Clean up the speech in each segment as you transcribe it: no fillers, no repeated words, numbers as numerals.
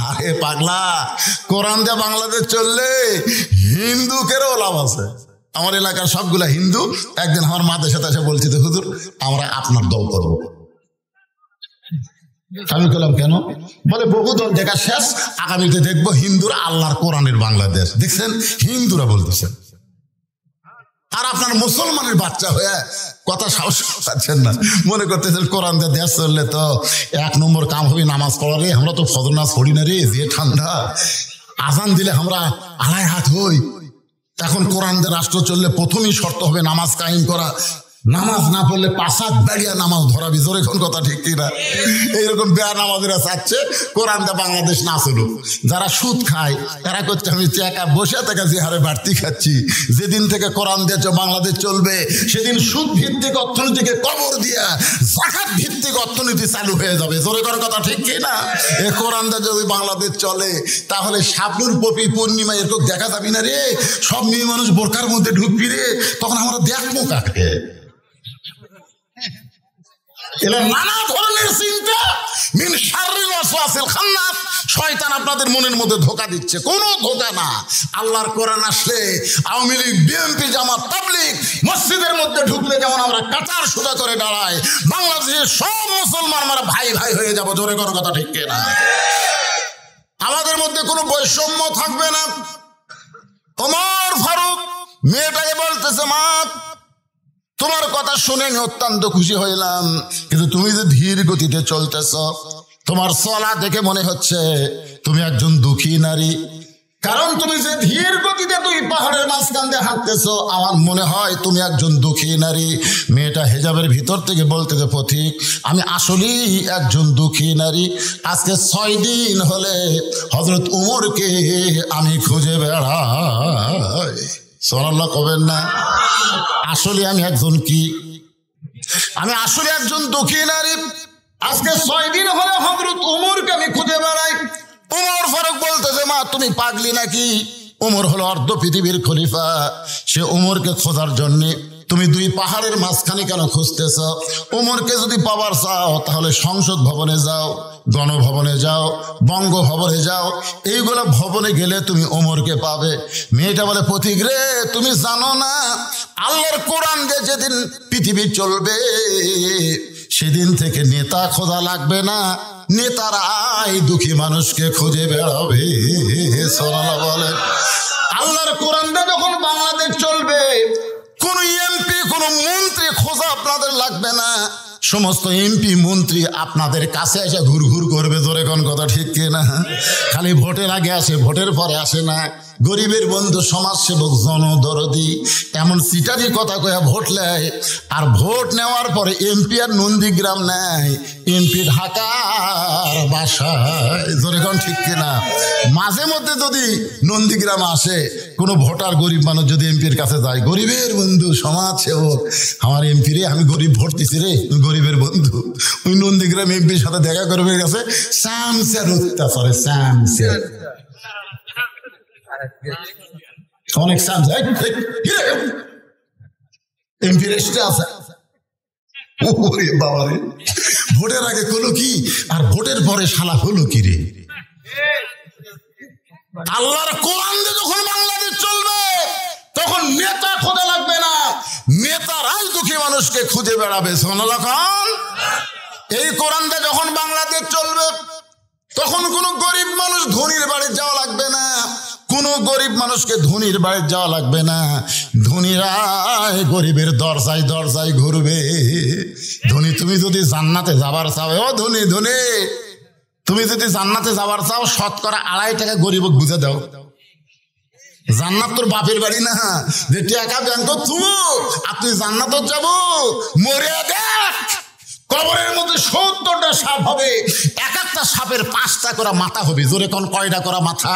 আরে পাগলা, কোরআন দিয়ে বাংলাদেশ চললে হিন্দুকেরও লাভ আছে। আমার এলাকার সবগুলা হিন্দু একদিন আমার মাদের সাথে এসে বলছি, তো হুজুর আমরা আপনার দল করবো। আমি বললাম কেন? বলে বহু দল দেখা শেষ, আগামীতে দেখবো হিন্দুরা আল্লাহর কোরআনের বাংলাদেশ। দেখছেন, হিন্দুরা বলতেছেন, আর আপনার মুসলমানের বাচ্চা হয়ে কথা সাহস পাচ্ছেন না, মনে করতেছেন কোরআন দিয়ে দেশ চললে তো 1 নম্বর কাম হবে নামাজ পড়া রে। আমরা তো ফজর নামাজ পড়ি না রে, যে ঠান্ডা, আজান দিলে আমরা আড়াই হাত হই। এখন কোরআন দিয়ে রাষ্ট্র চললে প্রথমই শর্ত হবে নামাজ কায়েম করা, নামাজ না পড়লে 5 হাত দাঁড়িয়ে নামাজ ধরাবি। জোরে কোন কথা ঠিক কিনা? এইরকম বেয়া নামাজেরা চাচ্ছে কোরআন দিয়ে বাংলাদেশ না চলুক। যারা সুদ খায় তারা করছে আমি একা বসে থেকে যে হারে বাড়তি খাচ্ছি। যেদিন থেকে কোরআন দিয়ে বাংলাদেশ চলবে সেদিন সুদ ভিত্তিক অর্থনীতিকে কবর দিয়া যাকাত ভিত্তিক অর্থনীতি চালু হয়ে যাবে। জোরে কোন কথা ঠিক কিনা? এ কোরআন দিয়ে যদি বাংলাদেশ চলে তাহলে শাবনুর পপি পূর্ণিমা এরকম দেখা যাবি না রে। সব মেয়ে মানুষ বোরকার মধ্যে ঢুকবি রে, তখন আমরা দেখবো কাকে। নানা ধরনের চিন্তা, মিন শাররিল ওয়াসওয়াসিল খান্নাস, শয়তান আপনাদের মনের মধ্যে ধোঁকা দিচ্ছে। কোনো ধোঁকা না। আল্লাহর কোরআন আসলে আওয়ামী লীগ, বিএনপি, জামাত, তাবলীগ মসজিদের মধ্যে ঢুকলে যেমন আমরা কাতার সোজা করে দাঁড়াই, বাংলাদেশের সব মুসলমান আমরা ভাই ভাই হয়ে যাব। জোরে কোনো কথা ঠিক কিনা? আমাদের মধ্যে কোনো বৈষম্য থাকবে না। ওমর ফারুক মেয়েটাকে বলতেছে, মা তোমার কথা শুনে আমি অত্যন্ত খুশি হইলাম, কিন্তু তুমি যে ধীর গতিতে চলতেছ, তোমার চলা দেখে মনে হচ্ছে তুমি একজন দুঃখী নারী। কারণ তুমি যে ধীর গতিতে তুই পাহাড়ের মাঝখান দিয়ে হাঁটতেছ, আমার মনে হয় তুমি একজন দুঃখী নারী। মেয়েটা হেজাবের ভিতর থেকে বলতে যে পথিক, আমি আসলেই একজন দুঃখী নারী। আজকে 6 দিন হলে হযরত উমরকে আমি খুঁজে বেড়াই। সুবহানাল্লাহ কবেন না? আসলে আমি একজন কি? আমি আসলে একজন দুঃখী নারী। আজকে 6 দিন হলে হযরত উমরকে আমি খুঁজে বেড়াই। উমর ফারুক বলতেছে, মা তুমি পাগলি নাকি? উমর হলো অর্ধ পৃথিবীর খলিফা। সে উমরকে খোঁজার জন্য তুমি 2 পাহাড়ের মাঝখানে কেন খুঁজতেছ? উমরকে যদি পাবার চাও তাহলে সংসদ ভবনে যাও, গণভবনে যাও, বঙ্গভবনে যাও। এইগুলো ভবনে গেলে তুমি ওমরকে পাবে। মেয়েটা বলে, পথিক রে তুমি জানো না আল্লাহর কোরআন দিয়ে যেদিন পৃথিবী চলবে সেদিন থেকে নেতা খোঁজা লাগবে না, নেতারাই দুঃখী মানুষকে খুঁজে বেড়াবে। সুবহানাল্লাহ বলেন। আল্লাহর কোরআন দিয়ে যখন বাংলাদেশ চলবে কোন এমপি, কোন মন্ত্রী খোঁজা আপনাদের লাগবে না। সমস্ত এমপি মন্ত্রী আপনাদের কাছে এসে ঘুরঘুর করবে। জোরে কোন কথা ঠিক কিনা? খালি ভোটের আগে আসে, ভোটের পরে আসে না। গরিবের বন্ধু, সমাজসেবক, জনদরদি এমন সিটারি কথা কয়া ভোট নেয়, আর ভোট নেওয়ার পরে এমপি আর নন্দীগ্রাম নেয়, এমপি ঢাকার বাসায়। জোরে কোন ঠিক কিনা? মাঝে মধ্যে যদি নন্দীগ্রাম আসে কোনো ভোটার, গরিব মানুষ যদি এমপির কাছে যায়, গরিবের বন্ধু, সমাজসেবক, আমার এমপি রে, আমি গরিব ভোট দিছি রে, গরিবের বন্ধু। ওই নন্দীগ্রাম এমপির সাথে দেখা করবে গেছে, শামসের অত্যাচারে, শামসের অনেক এমপি রেস্টে আছে। বাবারে, ভোটের আগে করলো কি আর ভোটের পরে শালা হলো কি রে? আল্লাহর কোরআন দিয়ে যখন বাংলাদেশ চলবে তখন নেতা খোঁজা লাগবে না, নেতারাই দুঃখী মানুষকে খুঁজে বেড়াবে। সুবহানাল্লাহ। এই কোরআন দিয়ে যখন বাংলাদেশ চলবে তখন কোনো গরিব মানুষ ধনীর বাড়ি যাওয়া লাগবে না, কোনো গরিব মানুষকে ধনীর বাড়ি যাওয়া লাগবে না। ধনীরাই গরিবের দরজায় দরজায় ঘুরবে। ধনী তুমি যদি জান্নাতে যাবার চাও, ও ধনী ধনী, তুমি যদি জান্নাতে যাবার চাও, 2.5 টাকা গরিবক বুঝে দাও। জান্নাত তোর বাপের বাড়ি না যে টাকা ব্যাংক তুমি, আর তুই জান্নাত যাবো। মরে দেখ, কবরের মধ্যে 70টা সাপ হবে, এক একটা সাপের 5টা করে মাথা হবে। জোরে কোন কয়টা করে মাথা?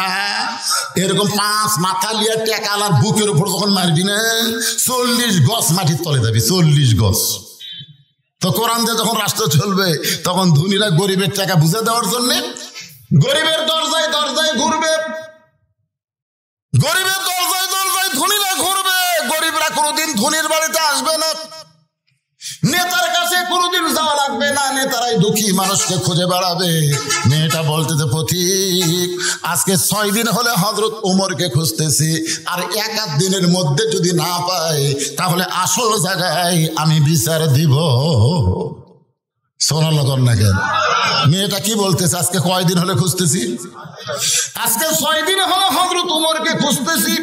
এরকম 5 মাথা লিয়ে টাকা আলার বুকের উপর যখন মারবি না, 40 গজ মাটির তলে যাবি, 40 গজ। তো কোরআন দিয়ে যখন রাষ্ট্র চলবে তখন ধনীরা গরিবের টাকা বুঝে দেওয়ার জন্য গরিবের দরজায় দরজায় ঘুরবে, গরিবের দরজায় দরজায় ধনীরা ঘুরবে। গরিবরা কোনোদিন ধনীর বাড়িতে আসবে না, নেতার কাছে কোনোদিন যাওয়া লাগবে না, খালি তারাই দুঃখী মানুষকে খুঁজে বেড়াবে। মেয়েটা বলতেছে পথিক, আজকে 6 দিন হলে হযরত ওমরকে খুঁজতেছি, আর 1 দিনের মধ্যে যদি না পাই তাহলে আসল জায়গায় আমি বিচার দিব। সোনালো কর না কেন? মেয়েটা কি বলতেছে? আজকে কয়দিন হলে খুঁজতেছি? আজকে 6 দিন হলো হযরত ওমরকে খুঁজতেছি,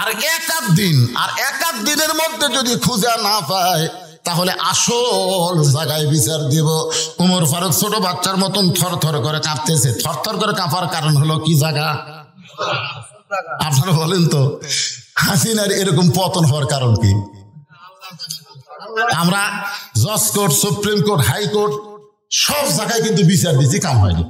আর 1 দিনের মধ্যে যদি খুঁজে না পায় তাহলে আসল জায়গায় বিচার দিব। ওমর ফারুক ছোট বাচ্চার মতন থরথর করে কাঁপতেছে। থরথর করে কাঁপার কারণ হলো কি জায়গা? আপনারা বলেন তো, হাসিনার এরকম পতন হওয়ার কারণ কি? আমরা জজ কোর্ট, সুপ্রিম কোর্ট, হাইকোর্ট সব জায়গায় কিন্তু বিচার দিচ্ছি, কাম হয়নি।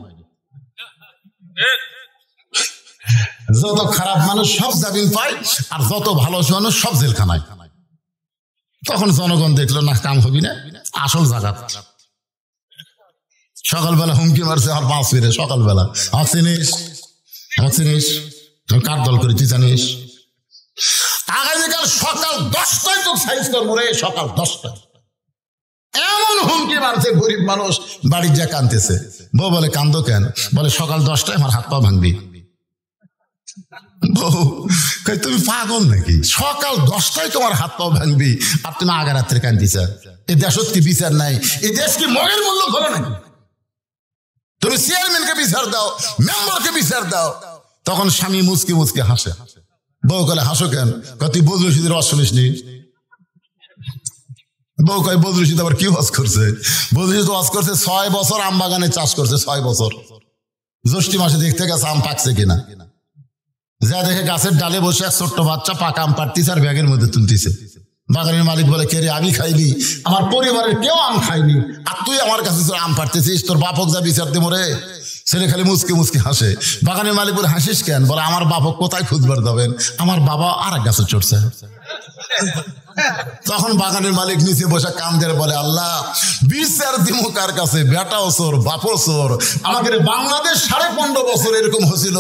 যত খারাপ মানুষ সব জামিন পায়, আর যত ভালো মানুষ সব জেলখানায়। তখন জনগণ দেখলো না, কাম হবি না, আসল জায়গা। সকালবেলা হুমকি মারছে আর বাস ফিরে। সকালবেলা চিনিস কার দল করে তুই জানিস? আগামীকাল সকাল 10টায় তো সাইজ করবো রে, সকাল 10টায়। এমন হুমকি মারছে, গরিব মানুষ বাড়ি যা কাঁদতেছে। বউ বলে কান্দো কেন? বলে সকাল 10টায় আমার হাত পা ভাঙবি। বউ কই তুমি পাগল নাকি? সকাল 10টায় তোমার হাত পা ভাঙবি আর তুমি আগা রাত্রে কান্দিছ? এ দেশত কি বিচার নাই? এই দেশ কি মগের মূল্য ধরো নাকি? তুমি চেয়ারম্যানকে বিচার দাও, মেম্বারকে বিচার দাও। তখন স্বামী মুচকি মুচকি হাসে। বউ কলে হাসো কেন? তুই বদরুল রশিদের ওয়াজ শুনিস নি? বউ কয় বদরুল রশিদ আবার কি ওয়াজ করছে? বদরুল রশিদ ওয়াজ করছে 6 বছর আম বাগানে চাষ করছে। 6 বছর জ্যৈষ্ঠী মাসে দেখতে গেছে আম পাকছে কিনা, যা দেখে গাছের ডালে বসে এক ছোট্ট বাচ্চা পাকা আম পাড়তিছে আর ব্যাগের মধ্যে তুলতিছে। বাগানের মালিক বলে কে রে, আমি খাইনি, আমার পরিবারের কেউ আম খাইনি, আর তুই আমার কাছে আম পাড়তেছিস, তোর বাপক যা বিচার দেবো রে। ছেলে খালি মুচকে মুচকে হাসে। বাগানের মালিক বলে হাসিস কেন? বলে আমার বাপক কোথায় খুঁজবার যাবেন, আমার বাবা আর এক গাছে চড়ছে। তখন বাগানের মালিক নিচে বসে কান্দের বলে আল্লাহ বিচার দিমু কার কাছে? বেটাও চোর, বাপও চোর। আমাদের বাংলাদেশ 15.5 বছর এরকম হয়েছিল,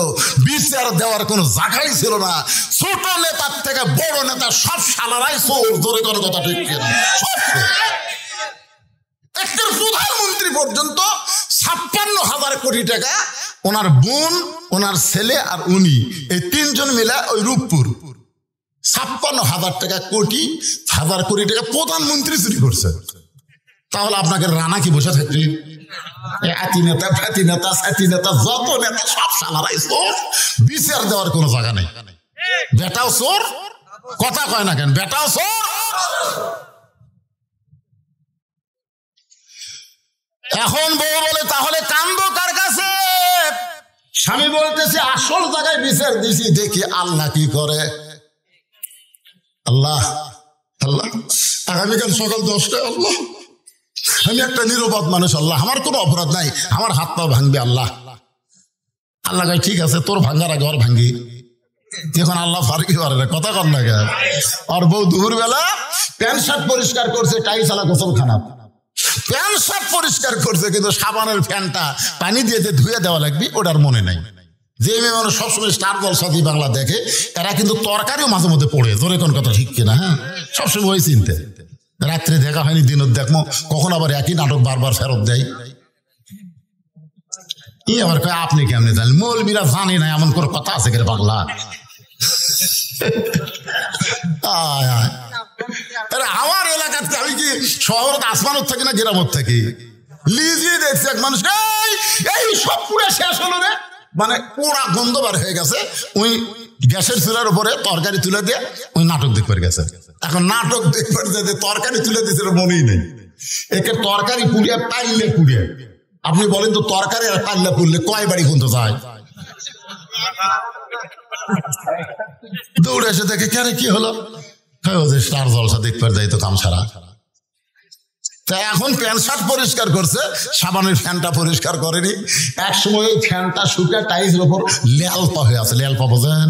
বিচার দেওয়ার কোনো জায়গাই ছিল না। ছোট নেতার থেকে বড় নেতা সব শালারাই চোর। জোরে কোনো কথা ঠিক কিনা? একটা প্রধানমন্ত্রী পর্যন্ত 56,000 কোটি টাকা, ওনার বোন, ওনার ছেলে আর উনি, এই 3 জন মিলে ওই রূপপুর 56,000 টাকা কোটি, 1000 কোটি টাকা প্রধানমন্ত্রী চুরি করছে। তাহলে আপনাকে রানা কি বসে থাকবে? এতি নেতা, ফ্যাতি নেতা, স্যাতি নেতা, যত নেতা সব শালারাই চোর। বিচার দেওয়ার কোনো জায়গা নেই। বেটাও চোর, কথা কয় না কেন? বেটাও চোর। এখন বউ বলে তাহলে কান্দো কার কাছে? স্বামী বলতেছে আসল জায়গায় বিচার দিছি, দেখি আল্লাহ কি করে। আল্লাহ আগামীকাল সকাল 10টায় আল্লাহ, আমি একটা নিরপরাধ মানুষ, আল্লাহ আমার কোনো অপরাধ নাই, আমার হাত পা ভাঙবে। আল্লাহ কয় ঠিক আছে, তোর ভাঙ্গার আগে ওর ভাঙ্গি। এখন আল্লাহ ফারকি পারে না, কথা কর না কেন? আর বউ দুপুরবেলা প্যান্ট শার্ট পরিষ্কার করছে, টাই চালা গোসল খানা, প্যান্ট শার্ট পরিষ্কার করছে, কিন্তু সাবানের ফ্যানটা পানি দিয়ে ধুয়ে দেওয়া লাগবে ওটার মনে নাই। যে মেয়ে মানুষ সবসময় স্টার জলসা দিয়ে বাংলা দেখে, এরা কিন্তু তরকারিও মাঝে মধ্যে পড়ে। জোরে কোন কথা ঠিক কিনা? হ্যাঁ, সবসময় ওই চিনতে। রাত্রে দেখা হয়নি, দিনত দেখবো, কখন আবার একই নাটক বারবার ফেরত দেয়। আবার কয় আপনি কেমনে জানেন? মৌলবীরা জানি না এমন কোনো কথা আছে কে বাংলা? আমার এলাকাতে আমি কি শহরত আসমানত থাকি না গ্রামত থাকি? লিজি দেখছি এক মানুষ এই সব পুরো শেষ হলো রে, মানে পোড়া গন্ধ বার হয়ে গেছে। ওই গ্যাসের চুলার উপরে তরকারি তুলে দিয়ে ওই নাটক দেখবার গেছে। এখন নাটক দেখবার যে তরকারি তুলে দিয়েছে মনেই নেই। একে তরকারি পুড়িয়ে পাইলে পুড়িয়ে, আপনি বলেন তো তরকারি আর পাল্লা পুড়লে কয় বাড়ি গন্ধ যায়? দৌড়ে এসে দেখে কেন কি হলো? স্টার জলসা দেখবার যাই তো কাম সারা। তাই এখন প্যান্ট শার্ট পরিষ্কার করছে, সাবানের ফ্যানটা পরিষ্কার করেনি। এক সময় ওই ফ্যানটা শুকে টাইলসের উপর লেলপা হয়ে আছে। লেলপা বোঝেন?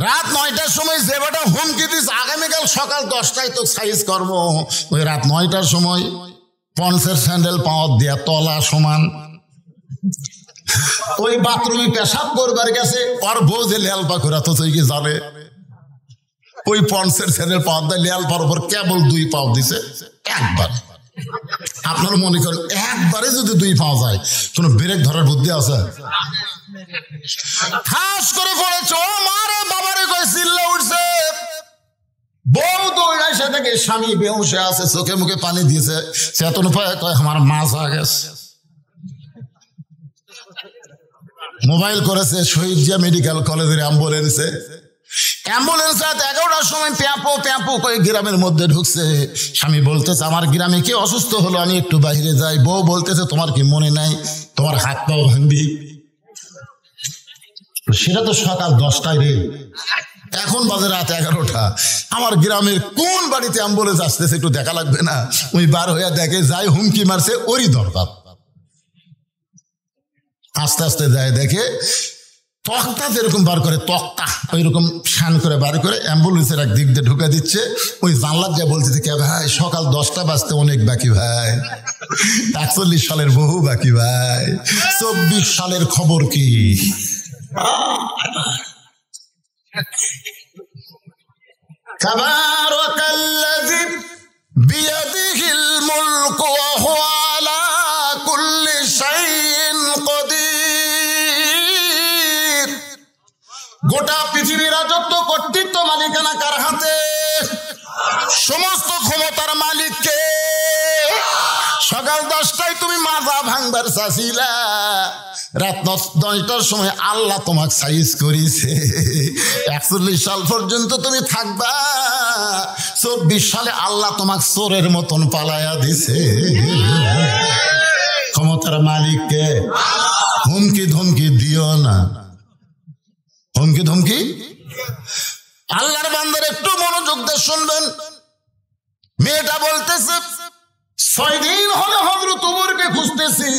রাত 9টার সময় যে বেটা হুমকি দিস আগামীকাল সকাল 10টায় তো সাইজ করবো, ওই রাত 9টার সময় পন্সের স্যান্ডেল পাওয়ার দেয়া তলা সমান ওই বাথরুমে পেশাব করবার গেছে। ওর বউ যে লেলপা করে তো তুই কি জানে? ওই পন্সের স্যান্ডেল পাওয়ার দেয় লেলপার উপর কেবল 2 পাও দিছে একবার। আপনারা মনে করেন একবারে যদি দুই পাওয়া যায়, কোন ব্রেক ধরার বুদ্ধি আছে? ঠাস করে পড়েছ, মারে বাবারে কই চিল্লা উঠছে। বউ দৌড়ায় সে থেকে স্বামী বেহুশে আছে, চোখে মুখে পানি দিয়েছে, চেতন পায় কয় আমার মাছ হয়ে গেছে। মোবাইল করেছে শহীদ জিয়া মেডিকেল কলেজের অ্যাম্বুলেন্সে। অ্যাম্বুলেন্স রাত 11টার সময় প্যাপো প্যাপো করে গ্রামের মধ্যে ঢুকছে। স্বামী বলতেছে আমার গ্রামে কে অসুস্থ হলো, আমি একটু বাইরে যাই। বউ বলতেছে তোমার কি মনে নাই তোমার হাত পাও ভাঙবি? সেটা তো সকাল 10টায় রে, এখন বাজে রাত 11টা। আমার গ্রামের কোন বাড়িতে অ্যাম্বুলেন্স আসতেছে একটু দেখা লাগবে না? ওই বার হইয়া দেখে যাই হুমকি মারছে ওরই দরকার। আস্তে আস্তে যায় দেখে তক্তা যেরকম বার করে তক্তা ওই রকম শান করে বার করে অ্যাম্বুলেন্সের এক দিক দিয়ে ঢুকে দিচ্ছে। ওই জানলার যা বলতেছে কে ভাই সকাল 10টা বাজতে অনেক বাকি ভাই, 41 সালের বহু বাকি ভাই, 24 সালের খবর কি? তাবারাকাল্লাযী বিয়াদিহিল মুলকু ওয়া হুয়া আলা কুল্লি শাইইন কাদির। গোটা পৃথিবীর রাজত্ব কর্তৃত্ব মালিকানা কার হাতে? সমস্ত ক্ষমতার মালিককে। সকাল 10টায় তুমি মাজা ভাঙবার চাইছিলা, রাত 10টার সময় আল্লাহ তোমাকে সাইজ করেছে। 41 সাল পর্যন্ত তুমি থাকবা, 24 সালে আল্লাহ তোমাকে চোরের মতন পালায়া দিছে। ক্ষমতার মালিককে হুমকি ধমকি দিও না, হুমকি ধমকি। আল্লাহর বান্দার একটু মনোযোগ দিয়ে শুনবেন। মেয়েটা বলতেছে 6 দিন হলে হযরত ওমরকে খুঁজতেছি,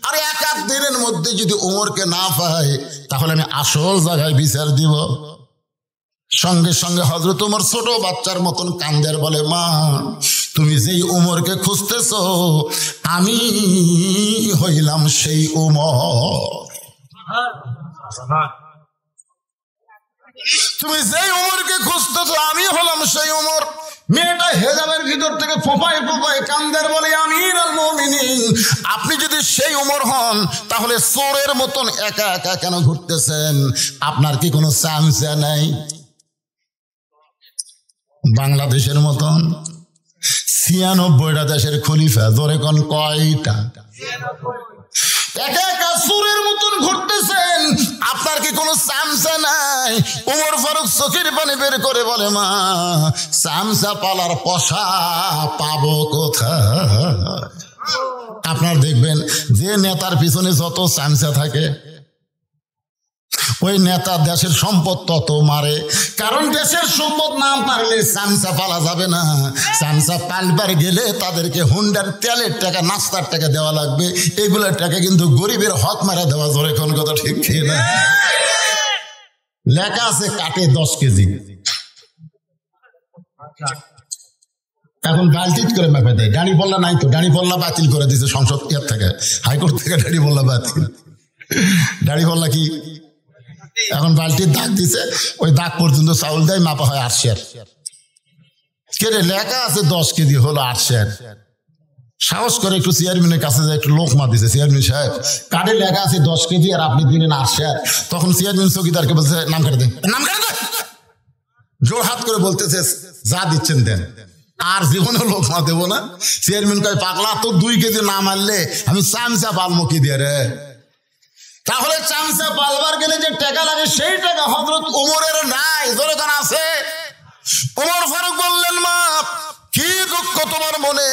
আর 1-8 দিনের মধ্যে যদি ওমরকে না পাই তাহলে আমি আসল জায়গায় বিচার দিব। সঙ্গে সঙ্গে হযরত ওমর ছোট বাচ্চার মতন কান্দের বলে মা তুমি যেই ওমরকে খুঁজতেছ আমি হইলাম সেই ওমর। তুমি যেই ওমরকে খুঁজতেছ আমি হলাম সেই ওমর। মেয়েটা হেজাবের ভিতর থেকে ফোঁপায় ফোঁপায় কান্দের বলে আমিরুল মুমিনিন আপনি যদি সেই ওমর হন তাহলে চোরের মতন একা একা কেন ঘুরতেছেন? আপনার কি কোনো চামচা নাই? বাংলাদেশের মতন 96টা দেশের খলিফা, ধরে কোন কয়টা? একা একা চোরের মতন ঘুরতেছেন, আপনার কি কোনো চামচা নাই? ওমর ফারুক চোখের পানি বের করে বলে মা চামচা পালার পশা পাবো কোথায়? আপনার দেখবেন যে নেতার পিছনে যত চামচা থাকে ওই নেতা দেশের সম্পদ তত মারে, কারণ দেশের সম্পদ না পারলে চামচা পালা যাবে না। চামচা পালবার গেলে তাদেরকে হুন্ডার তেলের টাকা নাস্তার টাকা দেওয়া লাগবে, এগুলোর টাকা কিন্তু গরিবের হক মারা দেওয়া জোরে কোন কথা ঠিক না? লেখা আছে কাটে 10 কেজি, এখন বালতি করে মেপে দেয়। দাড়ি পল্লা নাই তো, দাড়ি পল্লা বাতিল করে দিয়েছে সংসদ থেকে, হাইকোর্ট থেকে দাড়ি পল্লা বাতিল। দাড়ি পল্লা কি এখন বালতির দাগ দিছে, ওই দাগ পর্যন্ত চাউল দেয়, মাপা হয় 8 সের। কেরে লেখা আছে 10 কেজি হলো 8 সের। সাহস করে একটু চেয়ারম্যানের কাছে যায়, একটু লোক মা দিছে চেয়ারম্যান সাহেব কার্ডে লেখা আছে 10 কেজি আর আপনি দিলেন 8 সের। তখন চেয়ারম্যান চৌকিদারকে বলছে নাম কাটে দেন, নাম কাটে দেন। জোর হাত করে বলতেছে যা দিচ্ছেন দেন, আর জীবনে লোক মা দেবো না। চেয়ারম্যান কয় পাগলা তো 2 কেজি না মারলে আমি চামচা পালমো কি দিয়ে রে? তাহলে চামচা পালবার গেলে যে টাকা লাগে সেই টাকা হযরত ওমরের নাই, দরকার আছে। ওমর ফারুক বললেন মা কি দুঃখ তোমার মনে,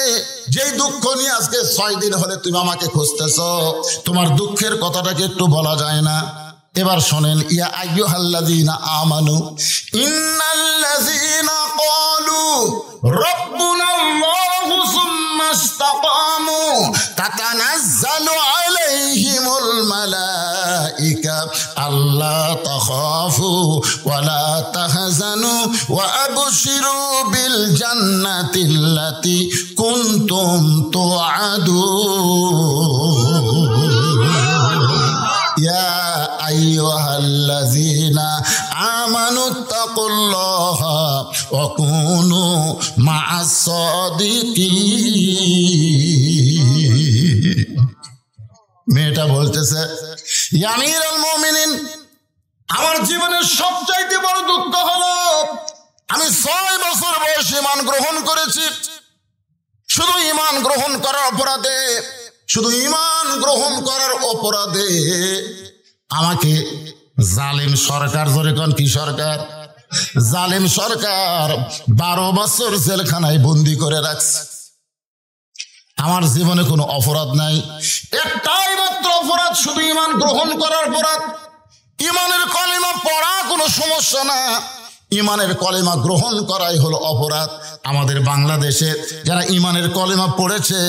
যেই দুঃখ নিয়ে আজকে 6 দিন হলে তুমি আমাকে খুঁজতেছ, তোমার দুঃখের কথাটাকে একটু বলা যায় না? এবার শোনেন, ইয়া আইয়ুহাল্লাযীনা আমানু ইন্নাল্লাযীনা ক্বালু রাব্বুনাল্লাহু সুম্মা ইসতাকামু তাতানাজ্জালু আলাইহিমুল মালাইকা আল্লা তাখাফু ওয়া লা তাহজানু ওয়া আবশিরু বিল জান্নাতিল্লাতী কুনতুম তুআদুন। ইয়া আইয়ুহাল্লাযীনা আমানুত্তাকুল্লাহা ওয়াকুনু মা'আস সাদিকিন। মেয়েটা বলতেছে, ইয়া আমিরুল মুমিনিন, আমার জীবনের সবচাইতে বড় দুঃখ হলো আমি 6 বছর বয়সে ঈমান গ্রহণ করেছি। শুধু ঈমান গ্রহণ করার অপরাধে, শুধু ঈমান গ্রহণ করার অপরাধে আমাকে জালিম সরকার, ধরে কোন কি সরকার, জালিম সরকার 12 বছর জেলখানায় বন্দি করে রাখছে। আমার জীবনে কোনো অপরাধ নাই, একটাই মাত্র অপরাধ, শুধু ঈমান গ্রহণ করার অপরাধ। ঈমানের কলিমা পড়া কোনো সমস্যা না, ঈমানের কলিমা গ্রহণ করাই হলো অপরাধ। আমাদের বাংলাদেশে যারা ঈমানের কলিমা পড়েছে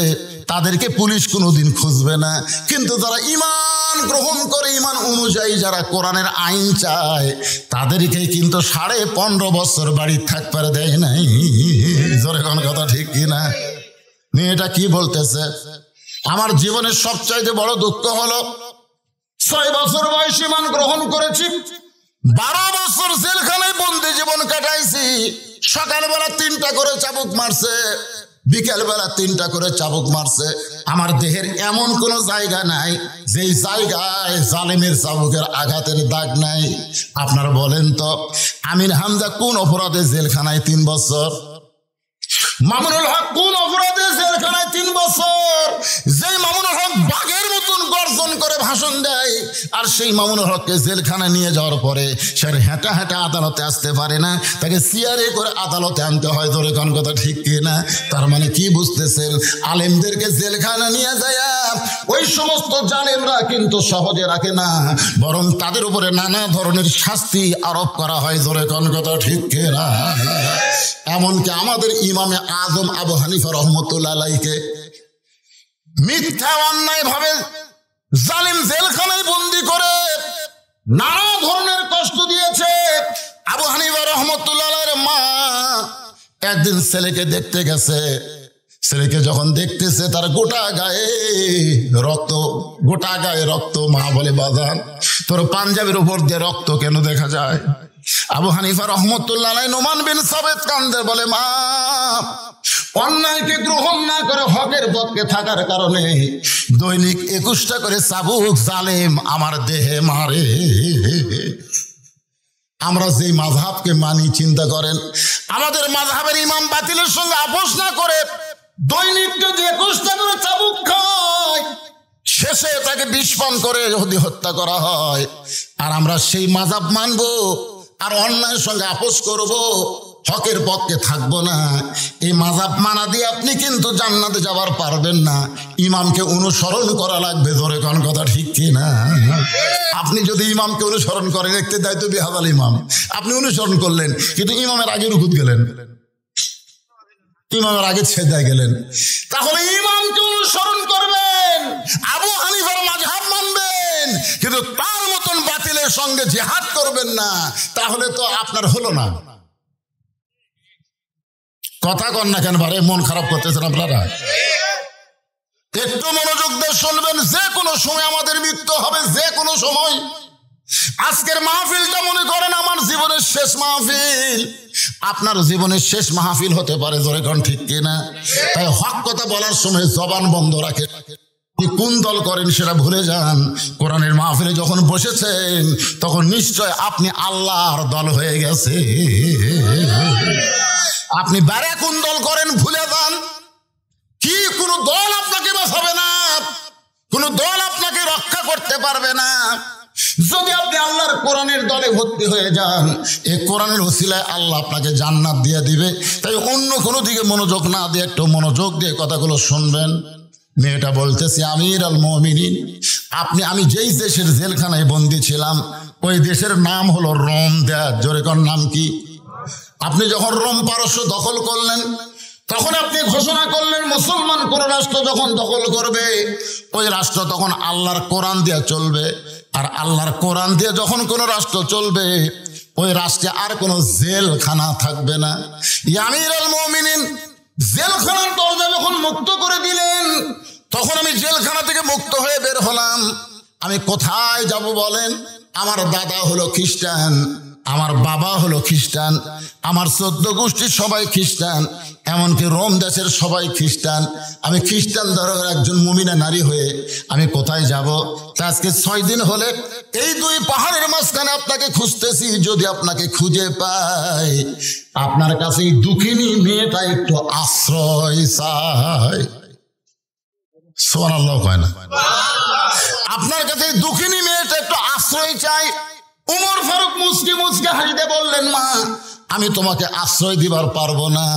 তাদেরকে পুলিশ কোনোদিন খুঁজবে না, কিন্তু যারা ঈমান গ্রহণ করে, ঈমান অনুযায়ী যারা কোরআনের আইন চায়, তাদেরকে কিন্তু 15.5 বছর বাড়ির থাকতে দেয় নাই। জোরে কোন কথা ঠিক কিনা? মেয়েটা কি বলতেছে, আমার জীবনের সবচাইতে বড় দুঃখ হলো 6 বছর বয়সে ঈমান গ্রহণ করেছি, 12 বছর জেলখানায় বন্দি জীবন কাটাইছি। সকালবেলা 3টা করে চাবুক মারছে, বিকেলবেলা 3টা করে চাবুক মারছে। আমার দেহের এমন কোন জায়গা নাই যেই জায়গায় জালিমের চাবুকের আঘাতের দাগ নাই। আপনারা বলেন তো, আমির হামজা কোন অপরাধে জেলখানায় 3 বছর? মামুনুল হক কোন অপরাধে জেলখানায় 3 বছর? যেই মামুনুল হক বাঘের মতন গর্জন করে ভাষণ দেয়, আর সেই মামুনুল হককে জেলখানায় নিয়ে যাওয়ার পরে সে হেঁটা হেঁটা আদালতে আসতে পারে না, তাকে চেয়ারে করে আদালতে আনতে হয়। ধরে কোন কথা ঠিক কিনা? তার মানে কি বুঝতেছেন, আলেমদেরকে জেলখানা নিয়ে যায় ওই সমস্ত জালেমরা কিন্তু সহজে রাখে না, বরং তাদের উপরে নানা ধরনের শাস্তি আরোপ করা হয়। ধরে কোন কথা ঠিক কিনা? এমনকি আমাদের ইমামে আজম আবু হানিফা রহমতুল্লাহ আলাইহিকে মিথ্যা অন্যায় ভাবে জালিম জেলখানায় বন্দি করে নানা ধরনের কষ্ট দিয়েছে। আবু হানিফা রহমতুল্লাহ আলাইহির মা একদিন ছেলেকে দেখতে গেছে, ছেলেকে যখন দেখতেছে তার গোটা গায়ে রক্ত, গোটা গায়ে রক্ত। মা বলে, বাজান তোর পাঞ্জাবির উপর দিয়ে রক্ত কেন দেখা যায়? আবু হানিফা রহমতুল্লাহ আলাইহি নোমান বিন সাবিত কান্দে বলে, মা অন্যায়কে গ্রহণ না করে হকের পক্ষে থাকার কারণে দৈনিক 21টা করে চাবুক জালেম আমার দেহে মারে। আমরা যেই মাযহাবকে মানি, চিন্তা করেন, আমাদের মাযহাবের ইমাম বাতিলের সঙ্গে আপোষ না করে দৈনিক যদি 21টা করে চাবুক খায়, শেষে তাকে বিষ পান করে যদি হত্যা করা হয়, আর আমরা সেই মাযহাব মানবো আর অন্যায়ের সঙ্গে আপোষ করব, হকের পক্ষে থাকবো না। এই মাযহাব মানা দিয়ে আপনি কিন্তু জান্নাতে যাবার পারবেন না, ইমামকে অনুসরণ করা লাগবে। ধরে কোন কথা ঠিক কিনা? আপনি যদি ইমামকে অনুসরণ করেন, একটি দায়িত্ব বিহাদাল ইমাম, আপনি অনুসরণ করলেন কিন্তু ইমামের আগে রুকুত গেলেন, ইমামের আগে ছেদায় গেলেন, তাহলে ইমামকে অনুসরণ করবেন, আবু হানিফার মাযহাব মানবেন, কিন্তু তার মতন বাতিলের সঙ্গে জিহাদ করবেন না, তাহলে তো আপনার হলো না। কথা কন না কেন? বারে মন খারাপ করতেছেন আপনারা? একটু মনোযোগ দিয়ে শুনবেন। যে কোনো সময় আমাদের মৃত্যু হবে, যে কোনো সময়। আজকের মাহফিলটা মনে করেন আমার জীবনের শেষ মাহফিল, আপনার জীবনের শেষ মাহফিল হতে পারে। জোরে কোন ঠিক কিনা? তাই হক কথা বলার সময় জবান বন্ধ রাখে। কোন দল করেন সেটা ভুলে যান। কোরআনের মাহফিলে যখন বসেছেন তখন নিশ্চয় আপনি আল্লাহর দল হয়ে গেছে। আপনি বারে কোন দল করেন ভুলে যান। কি কোন দল আপনাকে বাঁচাবে না, কোন দল আপনাকে রক্ষা করতে পারবে না। যদি আপনি আল্লাহর কোরআনের দলে ভর্তি হয়ে যান, এই কোরআনের ওসিলায় আল্লাহ আপনাকে জান্নাত দিয়ে দিবে। তাই অন্য কোনো দিকে মনোযোগ না দিয়ে একটু মনোযোগ দিয়ে কথাগুলো শুনবেন। মেয়েটা বলতেছে, আমিরুল মুমিনিন, আমি যেই দেশের জেলখানায় বন্দী ছিলাম ওই দেশের নাম হলো রোম দেশ। জোরে কোন নাম কি? আপনি যখন রোম পারস্য দখল করলেন তখন আপনি ঘোষণা করলেন মুসলমান কোন রাষ্ট্র যখন দখল করবে ওই রাষ্ট্র তখন আল্লাহর কোরআন দিয়ে চলবে। আর আল্লাহর কোরআন দিয়ে যখন কোন রাষ্ট্র চলবে ওই রাষ্ট্রে আর কোন জেলখানা থাকবে না। আমিরুল মুমিনিন জেলখানার দরজা যখন মুক্ত করে দিলেন তখন আমি জেলখানা থেকে মুক্ত হয়ে বের হলাম। আমি কোথায় যাব বলেন? আমার দাদা হলো খ্রিস্টান, আমার বাবা হলো খ্রিস্টান, আমার 14 গোষ্ঠীর সবাই খ্রিস্টান, এমনকি রোম দেশের সবাই খ্রিস্টান। আমি খ্রিস্টান ধর্মের একজন মুমিনা নারী হয়ে আমি কোথায় যাব? আজকে 6 দিন হলে এই 2 পাহাড়ের মাঝখানে আপনাকে খুঁজতেছি। যদি আপনাকে খুঁজে পাই, আপনার কাছে এই দুঃখিনী মেয়েটা একটু আশ্রয় চায়। সুবহানাল্লাহ কয় না? আপনার কাছে এই দুঃখিনী মেয়েটা একটু আশ্রয় চাই। উমর ফারুক মুচকি মুচকি হাসিতে বললেন, মা আমি তোমাকে আশ্রয় দিবার পারবো না,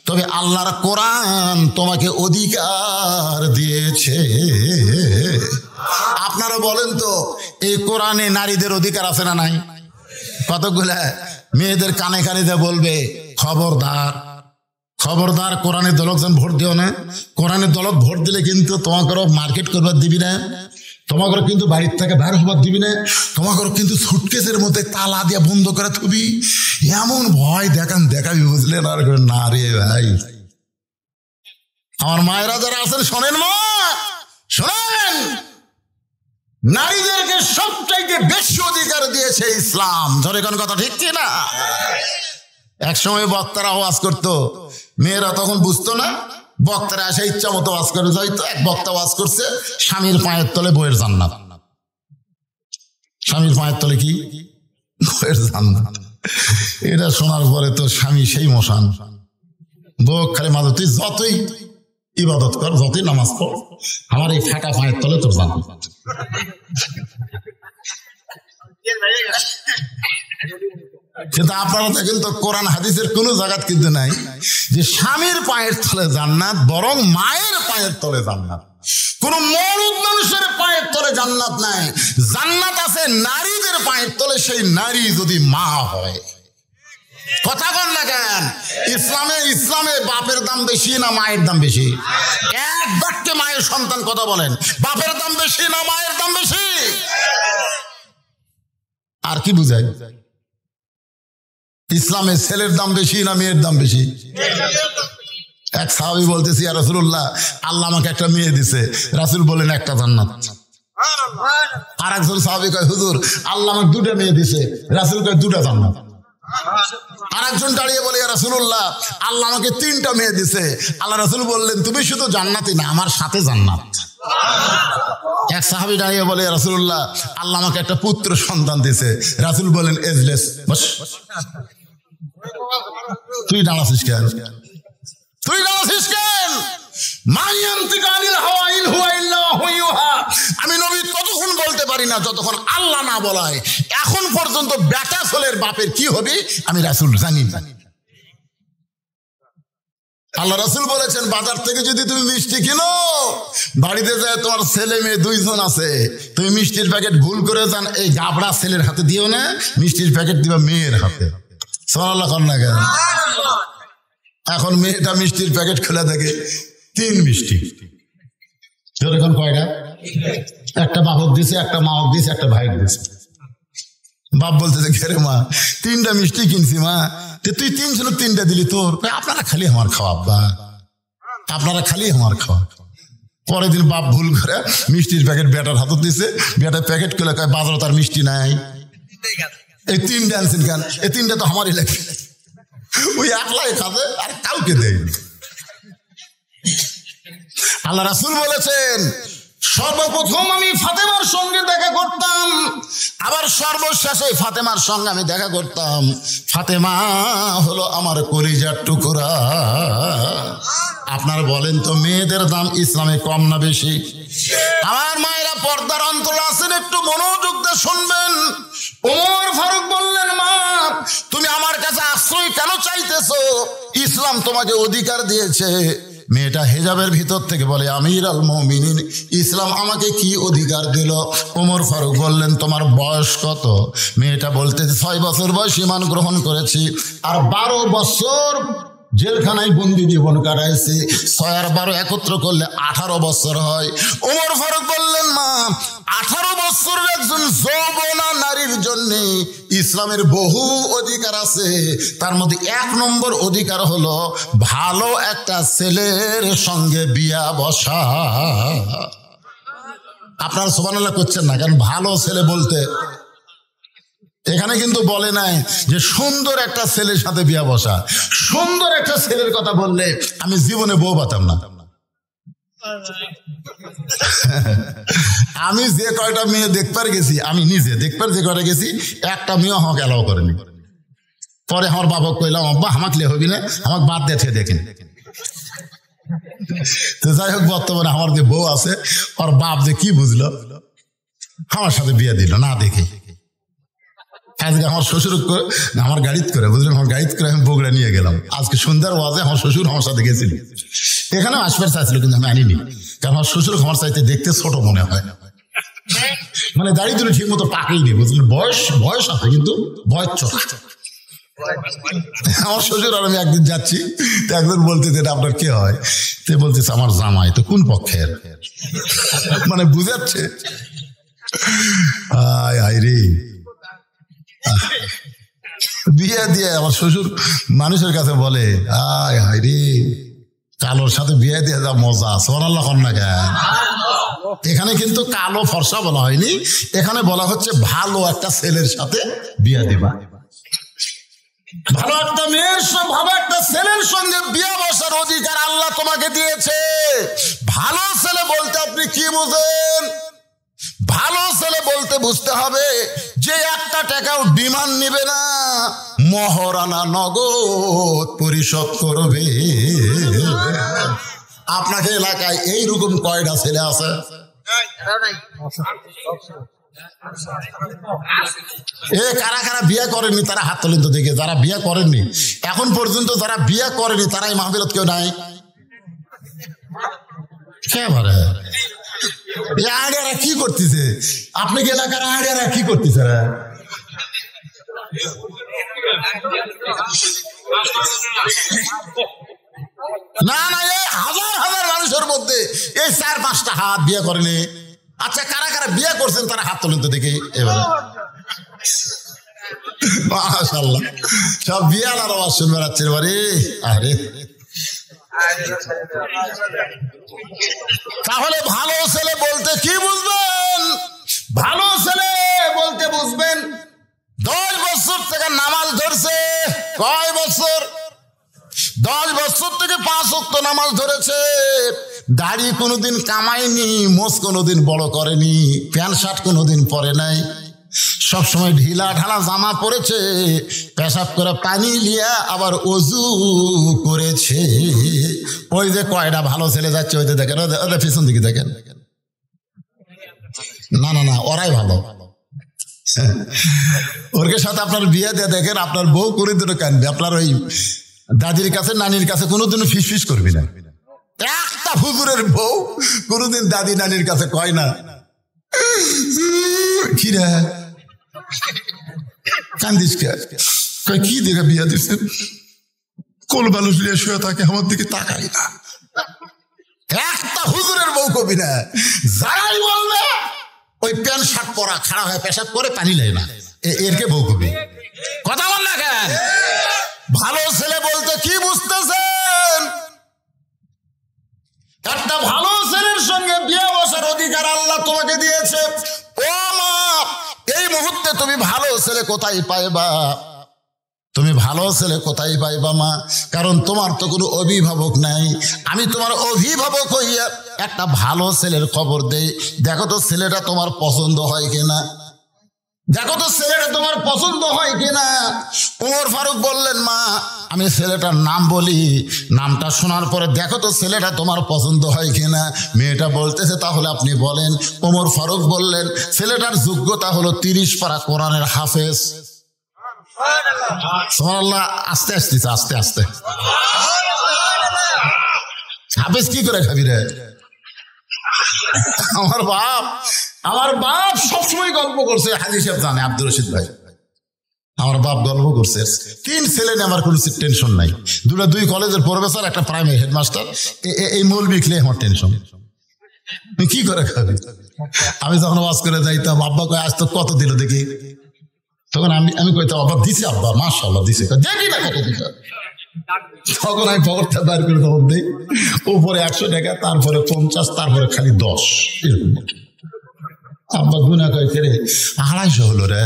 তবে আল্লাহর কোরআন তোমাকে অধিকার দিয়েছে। আপনারা বলেন তো, এই কোরআনে নারীদের অধিকার আছে না নাই? কতগুলা মেয়েদের কানে কানে বলবে, খবরদার খবরদার কোরআনের দলক যেন ভোট দিও না। কোরআনের দলক ভোট দিলে কিন্তু তোমাকে মার্কেট করবার দিবি না, তোমাকে কিন্তু বাড়ির থেকে বাইর হবার দিবি না, তোমাকে কিন্তু সুটকেসের মধ্যে তালা দিয়ে বন্ধ করে থবি। এমন ভয় দেখাবি, বুঝলেন? আর না রে ভাই, আমার মায়েরা যারা আছেন শোনেন, মা শোনেন, নারীদেরকে সবচাইতে বেশি অধিকার দিয়েছে ইসলাম। ধরে কোন কথা ঠিক কি না? এক সময় বক্তারা ওয়াজ করতো, মেয়েরা তখন বুঝতো না, বক্তারা এসে ইচ্ছা মতো ওয়াজ করে যাইতো। এক বক্তা ওয়াজ করছে, স্বামীর পায়ের তলে বইয়ের জান্নাত। স্বামীর পায়ের তলে কি? বইয়ের জান্নাত। এটা শোনার পরে তো স্বামী সেই মশান, বউ খালি মাঝে, তুই যতই ইবাদত কর, যতই নামাজ পড়, আমার এই ফাঁকা পায়ের তলে তোর জান্নাত। কিন্তু আপনারা দেখেন তো, কোরআন হাদিসের কোনো জায়গা কিন্তু নাই যে স্বামীর পায়ের তলে জান্নাত, বরং মায়ের পায়ের তলে জান্নাত। কোন মরদ মানুষের পায়ের তলে জান্নাত নাই। জান্নাত আছে নারীদের পায়ের তলে, সেই নারী যদি মা হয়। কথা বল না কেন? ইসলামে বাপের দাম বেশি না মায়ের দাম বেশি? এক বাক্যে মায়ের সন্তান কথা বলেন, বাপের দাম বেশি না মায়ের দাম বেশি? আর কি বুঝায়? ইসলামে ছেলের দাম বেশি না মেয়ের দাম বেশি? এক সাহাবী বলতেছি, ইয়া রাসূলুল্লাহ, আল্লাহ আমাকে একটা মেয়ে দিছে। রাসূল বলেন, একটা জান্নাত। আর একজন সাহাবী কয়, হুজুর আল্লাহ আমাকে 2টা মেয়ে দিছে। রাসূল কয়, 2টা জান্নাত। আর একজন দাঁড়িয়ে বলে, ইয়া রাসূলুল্লাহ, আল্লাহ আমাকে 3টা মেয়ে দিছে। আল্লাহ রাসূল বললেন, তুমি শুধু জান্নাতি না, আমার সাথে জান্নাত। এক সাহাবী দাঁড়িয়ে বলে, ইয়া রাসূলুল্লাহ, আল্লাহ আমাকে একটা পুত্র সন্তান দিছে। রাসূল বলেন, এজলেস, বস। তুই দাঁড়াছিস কেন? আমি নবী ততক্ষণ বলতে পারি না যতক্ষণ আল্লাহ না বলায়। এখন পর্যন্ত বেটা ছেলের বাপের কি হবে আমি রাসূল জানি না। আল্লাহ রাসূল বলেছেন, বাজার থেকে যদি তুমি মিষ্টি কিনো, বাড়িতে যায় তোমার ছেলে মেয়ে 2 জন আছে, তুমি মিষ্টির প্যাকেট ভুল করে যান, এই গাবড়া ছেলের হাতে দিও না, মিষ্টির প্যাকেট দিবা মেয়ের হাতে। সুবহানাল্লাহ কর না কেন? এখন মেয়েটা মিষ্টির প্যাকেট খুলে দেখে 3 মিষ্টি। এখন কয়টা? একটা বাপক দিছে, একটা মাওক দিছে, একটা ভাইক দিছে। বাপ বলতেছে, ঘেরে মা 3টা মিষ্টি কিনছি মা, তুই 3 জন 3টা দিলি তোর? আপনারা খালি আমার খাওয়া আব্বা, আপনারা খালি আমার খাওয়া। পরের দিন বাপ ভুল করে মিষ্টির প্যাকেট বেটার হাতে দিছে। বেটার প্যাকেট খুলে কয়, বাজারে তার মিষ্টি নাই, এই 3টা আনছেন কেন? এই 3টা তো আমারই লাগে। ওই একলাই খাবে আর কাউকে দেয়। আল্লাহ রাসূল বলেছেন, সর্বপ্রথম আমি ফাতেমার সঙ্গে দেখা করতাম, আবার সর্বশেষে ফাতেমার সঙ্গে আমি দেখা করতাম। ফাতেমা হলো আমার কলিজার টুকরা। আপনারা বলেন তো, মেয়েদের দাম ইসলামে কম না বেশি? আমার মায়েরা পর্দার অন্তরে আছেন, একটু মনোযোগ দিয়ে শুনবেন। ওমর ফারুক বললেন, মা তুমি আমার কাছে আশ্রয় কেন চাইতেছো? ইসলাম তোমাকে অধিকার দিয়েছে। মেয়েটা হেজাবের ভিতর থেকে বলে, আমির আল মুমিনিন, ইসলাম আমাকে কি অধিকার দিল? ওমর ফারুক বললেন, তোমার বয়স কত? মেয়েটা বলতে, 6 বছর বয়স ঈমান গ্রহণ করেছি, আর 12 বছর জেলখানায় বন্দি জীবন কাটাইছি। 6 আর 12 একত্র করলে 18 বছর হয়। ওমর ফারুক বললেন, মা 18 বছরের একজন যৌবনা নারীর জন্য ইসলামের বহু অধিকার আছে। তার মধ্যে 1 নম্বর অধিকার হলো ভালো একটা ছেলের সঙ্গে বিয়া বসা। আপনারা সুবহানাল্লাহ করছেন না? কারণ ভালো ছেলে বলতে এখানে কিন্তু বলে নাই যে সুন্দর একটা ছেলের সাথে বিয়া বসা। সুন্দর একটা ছেলের কথা বললে আমি জীবনে বউ পাতাম না। আমি যে কয়টা মেয়ে দেখবার গেছি, আমি নিজে দেখবার যে কয়টা গেছি, একটা মেয়ে আমাকে অ্যালাউ করেনি। পরে আমার বাবা কইলাম, আব্বা আমাকে লে হবি না, আমাকে বাদ দেখে দেখেন। তো যাই হোক, বর্তমানে আমার যে বউ আছে, ওর বাপ যে কি বুঝলো, আমার সাথে বিয়ে দিল না দেখে। আজকে আমার শ্বশুর করে আমার গাড়িতে করে, বুঝলেন, আমার গাড়িতে করে আমি বগুড়া নিয়ে গেলাম। আজকে সন্ধ্যার ওয়াজে আমার শ্বশুর আমার সাথে গেছিল। এখানেও আসবার চাইছিল, কিন্তু আমি আনিনি, কারণ আমার শ্বশুর আমার চাইতে দেখতে ছোট মনে হয়। মানে দাড়ি তুলে ঠিক মতো পাকেইনি, বুঝলেন, বয়স আছে কিন্তু বয়স ছোট। আমার শ্বশুর আর আমি একদিন যাচ্ছি, তো একজন বলতেছে আপনার কে হয়, তো বলতেছে আমার জামাই। তো কোন পক্ষের, মানে বুঝাচ্ছে। আয় রে, বিয়ে দিয়ে আমার শ্বশুর মানুষের কাছে বলে, আয় হায় রে, কালোর সাথে বিয়ে দিয়ে যা মজা, সোনাল্লাহ কন্যা কেন। এখানে কিন্তু কালো ফর্সা বলা হয়নি, এখানে বলা হচ্ছে ভালো একটা ছেলের সাথে বিয়ে দিবা। ভালো একটা মেয়ের সঙ্গে, ভালো একটা ছেলের সঙ্গে বিয়ে বসার অধিকার আল্লাহ তোমাকে দিয়েছে। ভালো ছেলে বলতে আপনি কি বুঝেন? ভালো ছেলে বলতে বুঝতে হবে যে একটা টাকাও ডিমান্ড নিবে না, মহারানা নগদ পরিশোধ করবে। আপনাকে এলাকায় এইরকম কয়টা ছেলে আছে? কারা কারা বিয়ে করেননি তারা হাত তোলেন তো দেখে। যারা বিয়ে করেননি এখন পর্যন্ত, যারা বিয়ে করেনি তারা এই মাহফিলত কেউ নাই। আইডিয়ারা কি করতেছে? আপনি কি এলাকার আইডিয়ারা কি করতেছে? না না, এই হাজার হাজার মানুষের মধ্যে এই 4-5টা হাত বিয়ে করেনি। আচ্ছা, কারা কারা বিয়ে করছেন তারা হাত তোলেন তো দেখি। এবার মাশাআল্লাহ, সব বিয়ার আর আওয়াজ শুনবে রাত্রে বাড়ি। আরে তাহলে ভালো ছেলে বলতে কি বুঝবেন? ভালো ছেলে বলতে বুঝবেন 10 বছর থেকে নামাজ ধরছে। কয় বছর? 10 বছর থেকে 5 ওয়াক্ত নামাজ ধরেছে। দাড়ি কোনোদিন কামায়নি, মোচ কোনোদিন বড় করেনি, প্যান্ট শার্ট কোনোদিন পরে নাই, সবসময় ঢিলা ঢালা জামা পরেছে, পেশাব করে পানি লিয়া আবার ওযু করেছে। ওই যে কয়টা ভালো ছেলে যাচ্ছে, ওই যে দেখেন, ওদের পিছন দিকে দেখেন। না না না, ওরাই ভালো। ওর সাথে আপনার বিয়ে দিয়ে দেখেন, আপনার বউ কোনোদিনও কানবে, আপনার ওই দাদির কাছে নানির কাছে কোনোদিনও ফিস ফিস করবি না। একটা হুজুরের বউ কোনোদিন দাদি নানির কাছে কয় না, কি রে কান্দিস কে? কি দেখে বিয়া দিচ্ছেন? কোল বালুস নিয়ে শুয়ে থাকে, আমার দিকে তাকাই না। একটা হুজুরের বউ কবি না। যারাই বলবে ওই প্যান্ট শার্ট পরা খাড়া হয়ে পেশাব করে পানি লেয় না, এরকে বউ কবি। কথা বল না কেন? ভালো ছেলে বলতে কি বুঝতেছেন? একটা ভালো ছেলের সঙ্গে বিয়ে বসার অধিকার আল্লাহ তোমাকে দিয়েছে। ও মা, এই মুহূর্তে তুমি ভালো ছেলে কোথায় পাইবা? তুমি ভালো ছেলে কোথায় পাইবা মা? কারণ তোমার তো কোনো অভিভাবক নাই। আমি তোমার অভিভাবক হইয়া একটা ভালো ছেলের খবর দেই। দেখো তো ছেলেটা তোমার পছন্দ হয় কিনা, দেখো তো ছেলেটা তোমার পছন্দ হয় কিনা। ওমর ফারুক বললেন, মা আমি ছেলেটার নাম বলি, নামটা শোনার পরে দেখো তো ছেলেটা তোমার পছন্দ হয় কিনা। মেয়েটা বলতেছে তাহলে আপনি বলেন। ওমর ফারুক বললেন, ছেলেটার যোগ্যতা হলো 30 পারা কোরআনের হাফেজ। সুবহানাল্লাহ, আস্তে আসতেছে, আস্তে আস্তে। হাফেজ কি করে খাবি রে? আমার বাপ সবসময় গল্প করছে, হাজী সাহেব জানে, আব্দুর রশিদ ভাই, আমার বাপ গল্প করছে 3 ছেলে নিয়ে আমার কোনো টেনশন নাই। 2 কলেজের প্রফেসর, একটা প্রাইমারি হেডমাস্টার, এই মৌলবি খেলে আমার টেনশন। কি করে খাবি? আমি যখন ওয়াজ করে যাইতাম, আব্বা কয় আজ তো কত দিল দেখি, তখন আমি কইতাম আব্বা দিছে, আব্বা মাশাআল্লাহ দিছে, দেখি না কত দিছে। তখন আমি পকেটটা বাইর করে তখন দিই, উপরে 100 টাকা, তারপরে 50, তারপরে খালি 10। আব্বা গুনা কয় রে 250 হলো রে।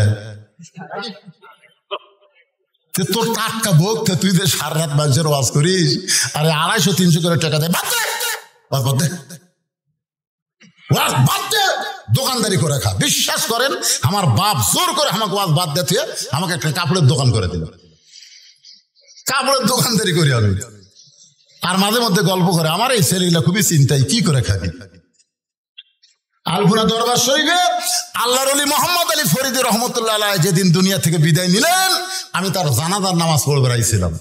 তোর টাটকা বক্তা, তুই যে সারা রাত মানুষের ওয়াজ করিস, আরে 250-300 করে টাকা দেয়, দোকানদারি করে খা। বিশ্বাস করেন আমার বাপ জোর করে আমাকে ওয়াজ বাদ দিতে আমাকে একটা কাপড়ের দোকান করে দিল, কাপড়ের দোকানদারি করি আমি। আর মাঝে মধ্যে গল্প করে আমার এই ছেলেগুলা খুবই চিন্তায়, কি করে খাবি। আলপুরা দরবার শরীফে আল্লাহর ওলি মোহাম্মদ আলী ফরিদি রহমতুল্লাহ আলাইহি যেদিন দুনিয়া থেকে বিদায় নিলেন, আমি তার জানাজার নামাজ পড়ে বেড়াইছিলাম।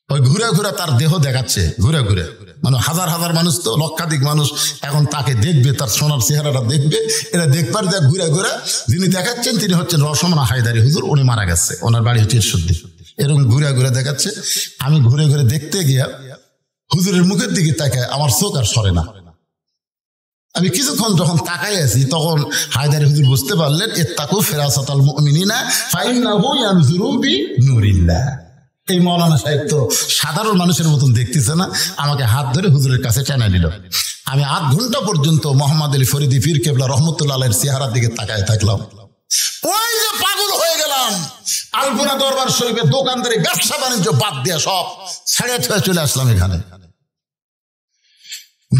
ওই ঘুরে ঘুরে তার দেহ দেখাচ্ছে, ঘুরে ঘুরে, মানে হাজার হাজার মানুষ, তো লক্ষাধিক মানুষ এখন তাকে দেখবে, তার সোনার চেহারাটা দেখবে। এরা দেখবার দেখ ঘুরে ঘুরে যিনি দেখাচ্ছেন তিনি হচ্ছেন রসমনা হায়দারি হুজুর, উনি মারা গেছে, ওনার বাড়ি হচ্ছে ঈশ্বরদী। এরকম ঘুরে ঘুরে দেখাচ্ছে। আমি ঘুরে ঘুরে দেখতে গিয়া হুজুরের মুখের দিকে তাকায় আমার চোখ আর সরে না। আমি কিছুক্ষণ যখন তাকাই আছি তখন হায়দারি হুজুর বুঝতে পারলেন, ইত্তাকু ফিরাসাতাল মুমিনিনা ফাইন্নাহু ইয়ানজুরু বিনুরিল্লাহ। এই মৌলানা সাহেব তো সাধারণ মানুষের মতন দেখতেছে না, আমাকে হাত ধরে হুজুরের কাছে টেনে নিল। আমি আধ ঘন্টা পর্যন্ত মোহাম্মদ আলী ফরিদি পীর কেবলা রহমতুল্লাহ আলাইহির চেহারার দিকে তাকায় থাকলাম। ওই যে পাগল হয়ে গেলাম। আলপুরা দরবার শরীফে দোকানদারি ব্যবসা বাণিজ্য বাদ দিয়ে সব ছেড়ে ছেড়ে চলে আসলাম এখানে।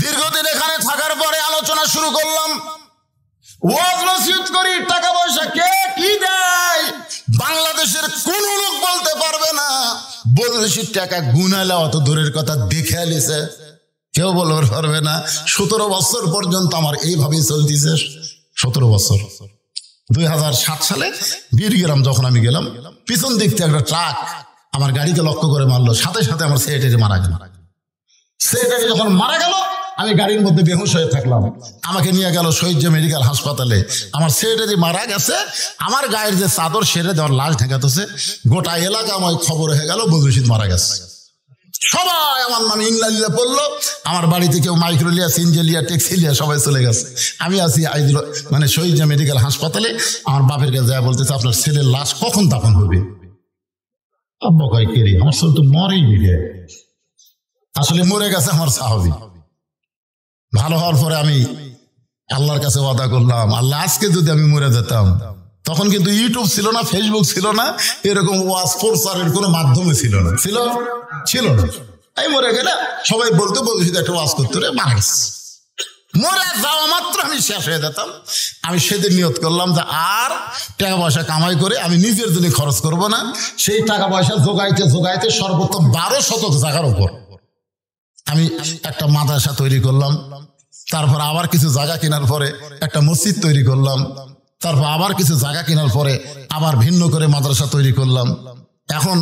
দীর্ঘদিন এখানে থাকার পরে আলোচনা শুরু করলাম, ওয়াজ নসিহত করি, টাকা পয়সা কে কি দেয় বাংলাদেশের কোন লোক বলতে পারবে না। বদলেশি টাকা গুনালে অত দূরের কথা দেখে আলিছে কেউ বলতে পারবে না। 17 বছর পর্যন্ত আমার এইভাবেই চলতেছে। 17 বছর। 2007 সালে বীরগ্রাম যখন আমি গেলাম, পিছন দিক থেকে একটা ট্রাক আমার গাড়িকে লক্ষ্য করে মারলো, সাথে সাথে আমার সেক্রেটারি মারা গেল। সেক্রেটারি যখন মারা গেল আমি গাড়ির মধ্যে বেহুশ হয়ে থাকলাম। আমাকে নিয়ে গেল শহীদ মেডিকেল হাসপাতালে। আমার সেক্রেটারি মারা গেছে, আমার গায়ের যে চাদর সেরে দেওয়ার লাশ ঢাকাতেছে, গোটা এলাকা আমার খবর হয়ে গেল বদরুশিদ মারা গেছে। সবাই আমার নামে ইংলালিয়া পড়লো। আমার বাড়িতে কেউ মাইক্রোলিয়া, সিনজেলিয়া, টেক্সিলিয়া সবাই চলে গেছে। আমি আছি মানে শহীদ মেডিকেল হাসপাতালে। আমার বাপের কাছে যা বলতেছে, আপনার ছেলের লাশ কখন দাফন হবে? আব্বা কয় কেরি, আমার ছেলে তো মরেই নিবে। আসলে মরে গেছে আমার সাহাবী। ভালো হওয়ার পরে আমি আল্লাহর কাছে ওয়াদা করলাম, আল্লাহ আজকে যদি আমি মরে যেতাম, তখন কিন্তু ইউটিউব ছিল না, ফেসবুক ছিল না, এরকম ওয়াজ প্রচারের কোনো মাধ্যমে ছিল না, ছিল না। এই মরে গেলে সবাই বলতো একটা ওয়াজ করতে রে, মারা গেছে। মরে যাওয়া মাত্র আমি শেষ হয়ে যেতাম। আমি সেদিন নিয়ত করলাম যে আর টাকা পয়সা কামাই করে আমি নিজের জন্য খরচ করব না। সেই টাকা পয়সা জোগাইতে জোগাইতে সর্বোচ্চ 12 শতক জায়গার উপর আমি একটা মাদ্রাসা তৈরি করলাম। তারপর আবার কিছু জায়গা কেনার পরে একটা মসজিদ তৈরি করলাম। তারপর আবার কিছু জায়গা কেনার পরে আবার ভিন্ন করে মাদ্রাসা তৈরি করলাম। এখন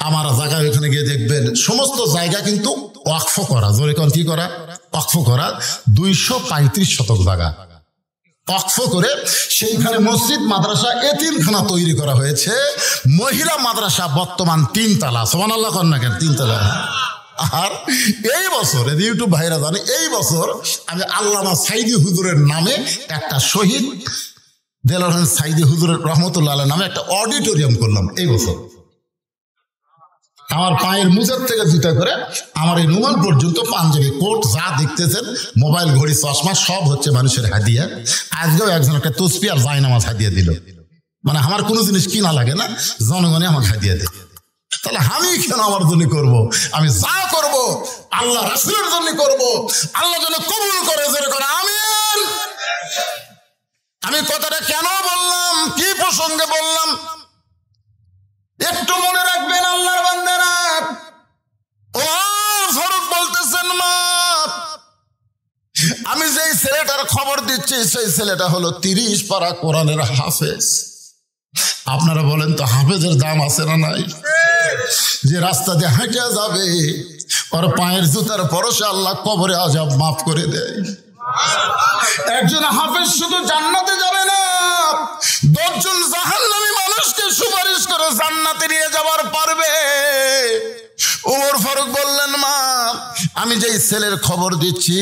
আমার জায়গা এখানে গিয়ে দেখবেন সমস্ত জায়গা কিন্তু ওয়াকফ করা। জোরে কোন কি করা? ওয়াকফ করা। 235 শতক জায়গা ওয়াকফ করে সেইখানে মসজিদ, মাদ্রাসা, এতিমখানা তৈরি করা হয়েছে। মহিলা মাদ্রাসা বর্তমান 3 তলা। সুবহানাল্লাহ কন না কেন? 3 তলা। আর এই বছর ইউটিউব ভাইরা জানে, এই বছর আমি আল্লামা সাইদি হুজুরের নামে একটা শহীদ দেলোয়ার হোসেন সাইদি হুজুরের রহমতুল্লাহ আলাইহি নামে একটা অডিটোরিয়াম করলাম। এই বছর আমার পায়ের মুজার থেকে জুতা করে আমার এই রুমাল পর্যন্ত, পাঞ্জাবি, কোট যা দেখতেছেন, মোবাইল, ঘড়ি, চশমা সব হচ্ছে মানুষের হাদিয়া। আজকেও একজন একটা তসবি আর জায়নামাজ হাদিয়া দিল। মানে আমার কোনো জিনিস কিনা লাগে না, জনগণে আমাকে হাদিয়া দেয়। তাহলে আমি কেন আমার জন্য করব? আমি যা করব আল্লাহ রাসূলের জন্য করব। আল্লাহ যেন কবুল করে, জোরে করে আমিন। আমি কথাটা কেন বললাম, কি প্রসঙ্গে বললাম একটু মনে রাখবেন আল্লাহর বান্দারা। ও ফারুক বলতেছেন, মা আমি যেই ছেলেটার খবর দিচ্ছি সেই ছেলেটা হলো 30 পারা কোরআনের হাফেজ। আপনারা বলেন তো হাফেজের দাম আছে না নাই? যে রাস্তা দিয়ে হাঁটে যাবে ওর পায়ের জুতার পরশে আল্লাহ কবরে আযাব মাফ করে দেয়। একজন হাফেজ শুধু জান্নাতে যাবে না, 10 জন জাহান্নামী মানুষকে সুপারিশ করে জান্নাতে নিয়ে যাবার পারবে। ওমর ফারুক বললেন, মা আমি যেই ছেলের খবর দিচ্ছি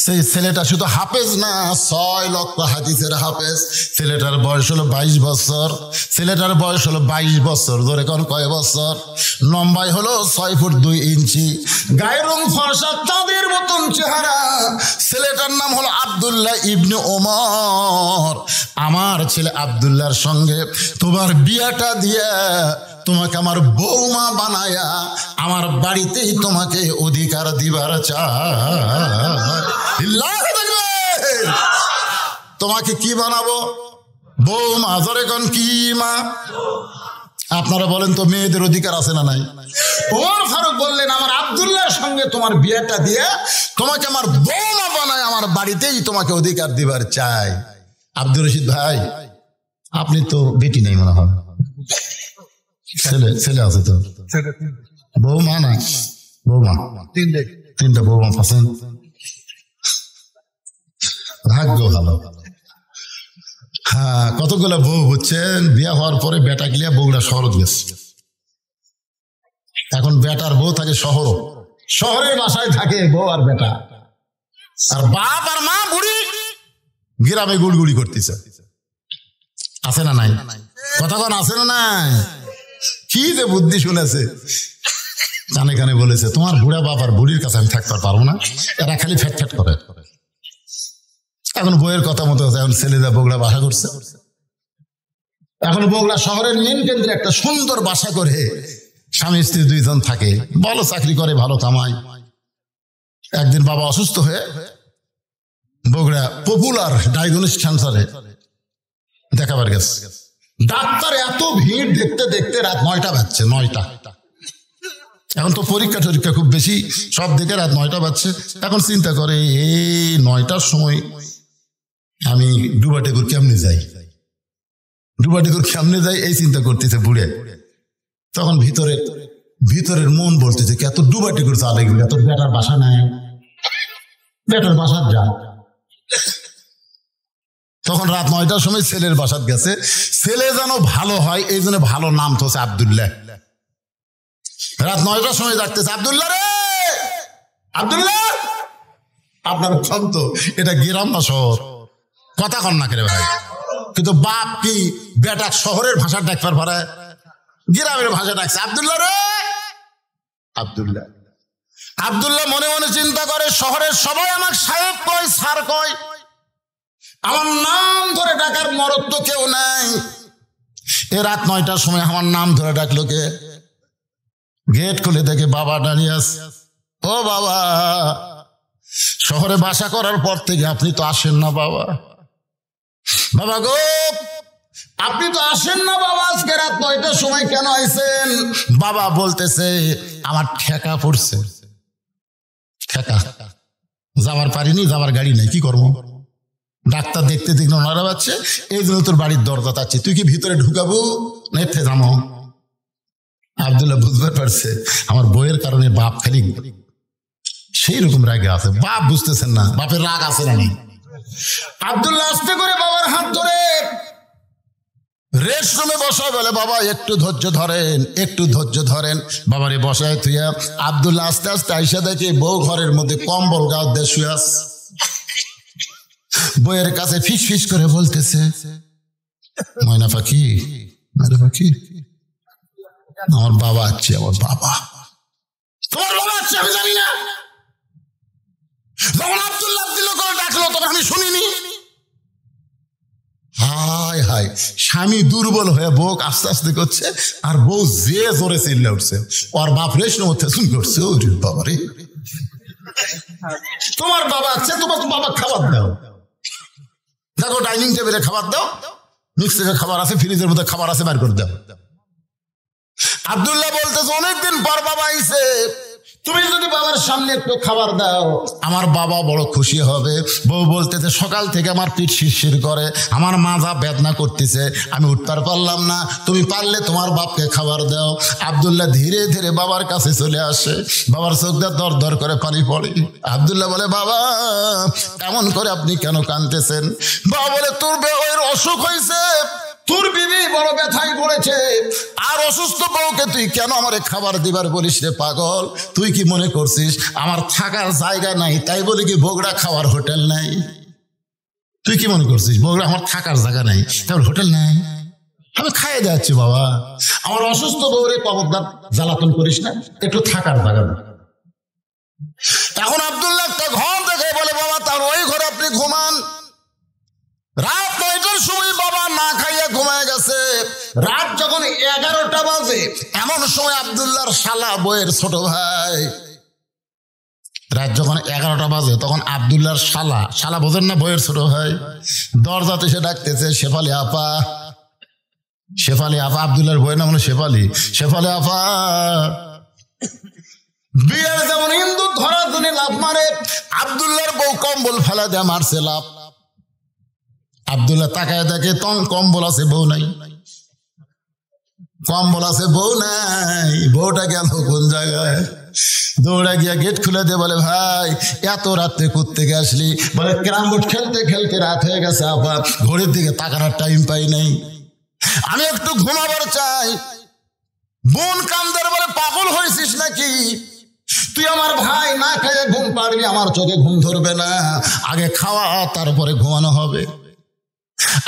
সেই ছেলেটা শুধু হাফেজ না, 6 লক্ষ হাদিসের হাফেজ। ছেলেটার বয়স হলো 22 বছর। ছেলেটার বয়স হলো 22 বছর। ধরে কোন কয় বছর? লম্বাই হলো 6 ফুট 2 ইঞ্চি। গায়ের রং ফর্সা, চাঁদের মতন চেহারা। ছেলেটার নাম হলো আব্দুল্লাহ ইবনে ওমর। আমার ছেলে আব্দুল্লাহর সঙ্গে তোমার বিয়াটা দিয়ে তোমাকে আমার বৌমা বানায়া আমার বাড়িতেই তোমাকে অধিকার দিবার চাই। তোমাকে কি বানাবো? বৌমা। জোরে কোন কি মা? আপনারা বলেন তো মেয়েদের অধিকার আছে না নাই? ওমর ফারুক বললেন আমার আব্দুল্লাহর সঙ্গে তোমার বিয়েটা দিয়ে তোমাকে আমার বৌমা বানায় আমার বাড়িতেই তোমাকে অধিকার দিবার চাই। আব্দুর রশিদ ভাই, আপনি তো বেটি নেই মনে হয়, ছেলে আছে তো? বৌমা না? বৌমা তিনটা বৌমা পাচ্ছেন, ভাগ্য ভালো। হ্যাঁ, কতগুলো বউ বুঝছেন, বিয়ে হওয়ার পরে বেটা গিয়া বউরা শহর গেছে। এখন বেটার বউ থাকে শহরের বাসায় থাকে বউ আর বেটা, আর বাপ আর মা বুড়ি গ্রামে গুড়গুড়ি করতেছে। আছে না নাই? কথা কোন আছে না নাই? কি যে বুদ্ধি শুনেছে, কানে কানে বলেছে তোমার বুড়া বাপ আর বুড়ির কাছে আমি থাকতে পারবো না, এরা খালি ফ্যাট ফ্যাট করে। এখন বইয়ের কথা মতো এখন ছেলেরা বগুড়া বাসা করছে। এখন বগুড়া শহরের মেন কেন্দ্রে একটা সুন্দর বাসা করে স্বামী স্ত্রী দুইজন থাকে, ভালো চাকরি করে, ভালো কামায়। একদিন বাবা অসুস্থ হয়ে বগুড়া পপুলার ডায়াগনস্টিক সেন্টারে দেখাবার গেছে। ডাক্তার এত ভিড়, দেখতে দেখতে রাত 9টা বাজছে। 9টা, এখন তো পরীক্ষা টরীক্ষা খুব বেশি, সব দিকে রাত 9টা বাজছে। এখন চিন্তা করে এই 9টার সময় আমি ডুবাটেকুর কেমনে যাই, এই চিন্তা করতেছে বুড়ে। তখন ভিতরের মন বলতেছে এত ডুবাটেকুর চালে গেলে এত বেটার বাসা নাই, বেটার বাসার যা। তখন রাত 9টার সময় ছেলের বাসাত গেছে। ছেলে যেন ভালো হয় এই জন্য ভালো নাম তো হচ্ছে আব্দুল্লাহ। রাত 9টার সময় ডাকতেছে, আব্দুল্লাহ রে, আব্দুল্লাহ। আপনার সন্ত এটা গ্রাম না শহর? কথা কন না করে ভাই। কিন্তু বাপ কি বেটা শহরের ভাষা ডাকবার পারে? গ্রামের ভাষা ডাকছে, আব্দুল্লাহ রে, আব্দুল্লাহ। আব্দুল্লাহ মনে মনে চিন্তা করে শহরের সবাই আমার সাহেব কয়, স্যার কয়, আমার নাম ধরে ডাকার মরদ তো কেউ নাই। এ রাত 9টার সময় আমার নাম ধরে ডাকলো কে? গেট খুলে দেখে বাবা দাঁড়িয়ে আছে। ও বাবা, শহরে বাসা করার পর থেকে আপনি তো আসেন না বাবা। বাবা গো, আপনি তো আসেন না বাবা, আজকে রাত 9টার সময় কেন আইছেন? বাবা বলতেছে আমার ঠেকা পড়ছে, ঠেকা, যাওয়ার পারিনি, যাওয়ার গাড়ি নাই, কি করবো? ডাক্তার দেখতে দেখতে ওনারা পাচ্ছে, এই জন্য তোর বাড়ির দরজা চাচ্ছি, তুই কি ভিতরে ঢুকাবো না এতে যাবো? আব্দুল্লাহ বুঝতে পারছে আমার বইয়ের কারণে বাপ খালি সেই রকম রাগে আছে। বাপ বুঝতেছেন না বাপের রাগ আছে না। আব্দুল্লাহ আস্তে করে বাবার হাত ধরে রেস্ট রুমে বসায়, বলে বাবা একটু ধৈর্য ধরেন, একটু ধৈর্য ধরেন। বাবারে বসায় থুইয়া আব্দুল্লাহ আস্তে আস্তে আইসা দেখে বউ ঘরের মধ্যে কম্বল গাও দিয়ে শুয়ে আছে। বইয়ের কাছে ফিস ফিস করে বলতেছে, ময়না পাখি, ময়না পাখি, আমার বাবা আছে, আমার বাবা। তোমার বাবা আছে আমি জানি না। যখন আব্দুল্লাহ আব্দুল্লাহ করে ডাকলো তখন আমি শুনিনি। হায় হায়, স্বামী দুর্বল হয়ে বউ আস্তে আস্তে করছে, আর বউ যে জোরে চিল্লে উঠছে। ওর বাপ রেশন মধ্যে শুন করছে, ওরে বাবা রে, তোমার বাবা আছে, তোমার বাবা খাবার দাও, দেখো ডাইনিং টেবিলে খাবার দাও, মিক্সিতে খাবার আছে, ফ্রিজের মধ্যে খাবার আছে, বের করে দাও। আব্দুল্লাহ বলতেছে অনেকদিন পর বাবা আইছে, তুমি যদি বাবার সামনে একটু খাবার দাও আমার বাবা বড় খুশি হবে। বউ বলতেছে সকাল থেকে আমার পিঠ শিরশির করে, আমার মাজা বেদনা করতেছে, আমি উঠতে পারলাম না, তুমি পারলে তোমার বাপকে খাবার দাও। আব্দুল্লাহ ধীরে ধীরে বাবার কাছে চলে আসে, বাবার চোখ দিয়ে দর দর করে পানি পড়ে। আব্দুল্লাহ বলে বাবা এমন করে আপনি কেন কাঁদতেছেন? বাবা বলে তোর বউয়ের অসুখ হয়েছে, তোর বিবি বড় ব্যথায় পড়েছে, আর অসুস্থ বউকে তুই কেন আমারে খাবার দিবার বলিস রে পাগল? তুই কি মনে করছিস আমার থাকার জায়গা নাই তাই বলি কি বগুড়া খাওয়ার হোটেল নাই? তুই কি মনে করছিস বগুড়া আমার থাকার জায়গা নাই তাহলে হোটেল নাই? আমি খাইয়ে যাচ্ছি বাবা, আমার অসুস্থ বউরে কবরদার জ্বালাতন করিস না, একটু থাকার জায়গা না। তখন আব্দুল্লাহ একটা ঘর দেখে বলে বাবা তার ওই ঘরে আপনি ঘুমান। রাত 9টার সময় বাবা না যখন 11টা বাজে এমন সময় আব্দুল্লাহর শালা বইয়ের ছোট ভাই, রাত যখন 11টা বাজে তখন আব্দুল্লাহর শালা বোঝেন না, বইয়ের ছোট ভাই, দরজাতে সে ডাকতেছে, শেফালি আপা, শেফালি আপা। আব্দুল্লাহর বইয়ের নাম হলো শেফালি। শেফালি আপা, বিয়ের যেমন হিন্দু ধরা ধরে লাভ মারে, আব্দুল্লাহর বউ কম্বল ফেলা দেয়া মারছে লাভ। আব্দুল্লাহ তাকায় দেখে কম্বল আছে, বউ নাই। কম্বল আছে, বউ নাই। বউটা গেল কোন জায়গায়? দৌড়া গিয়া গেট খুলে দিয়ে বলে, ভাই এত রাত্রে কোত্থেকে আসলি? বলে ক্যারাম বোর্ড খেলতে খেলতে রাত হয়ে গেছে আপা, ঘড়ির দিকে তাকানোর টাইম পাই নাই, আমি একটু ঘুমাবার চাই। বোন কান্দার বলে, পাগল হয়েছিস নাকি? তুই আমার ভাই, না খেয়ে ঘুম পারবি, আমার চোখে ঘুম ধরবে না, আগে খাওয়া তারপরে ঘুমানো হবে।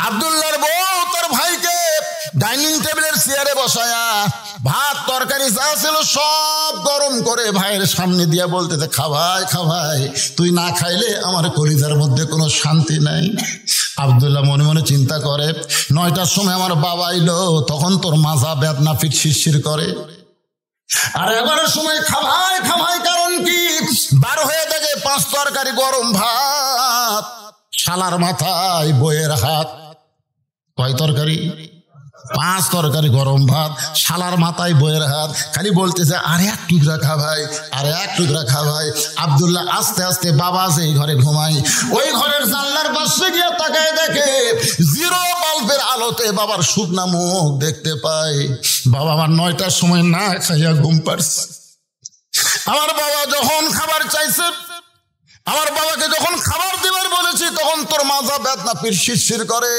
আব্দুল্লাহর বউ তার ভাইকে ডাইনিং টেবিলের চেয়ারে বসায়া ভাত তরকারি যা ছিল সব গরম করে ভাইয়ের সামনে দিয়া বলতেছে, খাওয়াই খাওয়াই, তুই না খাইলে আমার কলিজার মধ্যে কোনো শান্তি নাই। আব্দুল্লাহ মনে মনে চিন্তা করে, 9টার সময় আমার বাবা এলো, তখন তোর মাজা বেদনা পিঠ শিরশির করে, আর 11টার সময় খাওয়াই খাওয়াই কারণ কি? 12 হয়ে দেখে 5 তরকারি গরম ভাত, শালার মাথায় বইয়ের হাত। কয় তরকারি? 5 তরকারি গরম ভাত, শালার মাথায় বইয়ের হাত। খালি বলতেছে, আরে এক টুকরা খা ভাই, আরে এক টুকরা খা ভাই। আব্দুল্লাহ আস্তে আস্তে, বাবা যে ঘরে ঘুমাই, ওই ঘরের জানলার পাশে গিয়ে তাকায় দেখে 0 বাল্বের আলোতে বাবার শুকনা মুখ দেখতে পায়। বাবা আমার 9টার সময় না খাইয়া ঘুম পাড়ছে। আমার বাবা যখন খাবার চাইছে, আমার বাবাকে যখন খাবার দেবার বলেছি, তখন তোর মাজা বেদনা পিঠ শিরশির করে।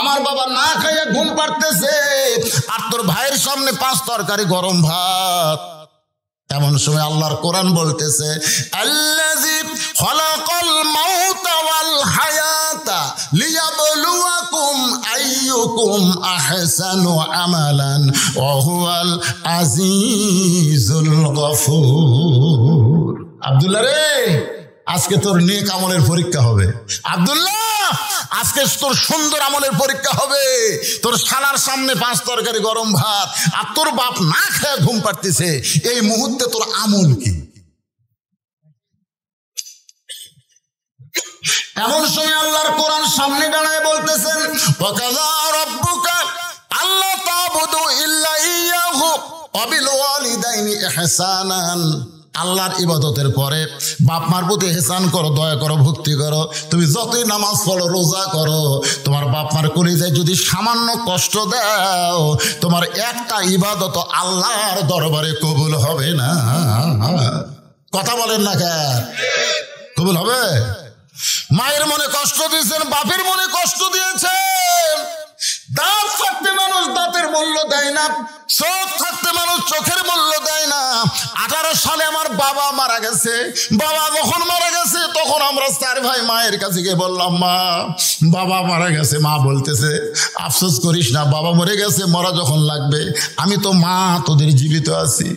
আমার বাবা না খাইয়া ঘুম পাড়তেছে, আর তোর ভাইয়ের সামনে 5 তরকারি গরম ভাত। এমন সময় আল্লাহর কোরআন বলতেছে, আল্লাযী খালাকাল মাউতা ওয়াল হায়াতা লিয়াবলুয়াকুম আইয়ুকুম আহসানু আমালান ওয়া হুয়াল আজিজুল গফুর। আব্দুল্লাহ রে, আজকে তোর নেক আমলের পরীক্ষা হবে। আব্দুল্লাহ, আজকে তোর সুন্দর আমলের পরীক্ষা হবে। তোর শালার সামনে 5 তরকারি গরম ভাত, আর তোর বাপ না খেয়ে ঘুম পাড়তেছে, এই মুহূর্তে তোর আমল কি? এমন সময় আল্লাহর কোরআন সামনে দাঁড়ায় বলতেছেন, ওয়াকাযা রাব্বুকা আল্লা তা'বুদু ইল্লা ইয়্যাহু ওয়া বিল ওয়ালিদাইনি ইহসানান। আল্লাহর ইবাদতের পরে বাপ মার প্রতি ইহসান করো, দয়া করো, ভক্তি করো। তুমি যতই নামাজ পড়ো, রোজা করো, তোমার বাপ মার কলিজায় যদি সামান্য কষ্ট দাও, তোমার একটা ইবাদত আল্লাহর দরবারে কবুল হবে না। কথা বলেন না কেন? কবুল হবে? মায়ের মনে কষ্ট দিয়েছেন, বাপের মনে কষ্ট দিয়েছেন। দাঁত থাকতে মানুষ দাঁতের মূল্য দেয় না, চোখ থাকতে মানুষ চোখের মূল্য দেয় না। 18 সালে আমার বাবা মারা গেছে। বাবা যখন মারা গেছে, তখন আমরা 4 ভাই মায়ের কাছে গিয়ে বললাম, মা বাবা মারা গেছে। মা বলতেছে, আফসোস করিস না, বাবা মরে গেছে, মরা যখন লাগবে, আমি তো মা তোদের জীবিত আছি।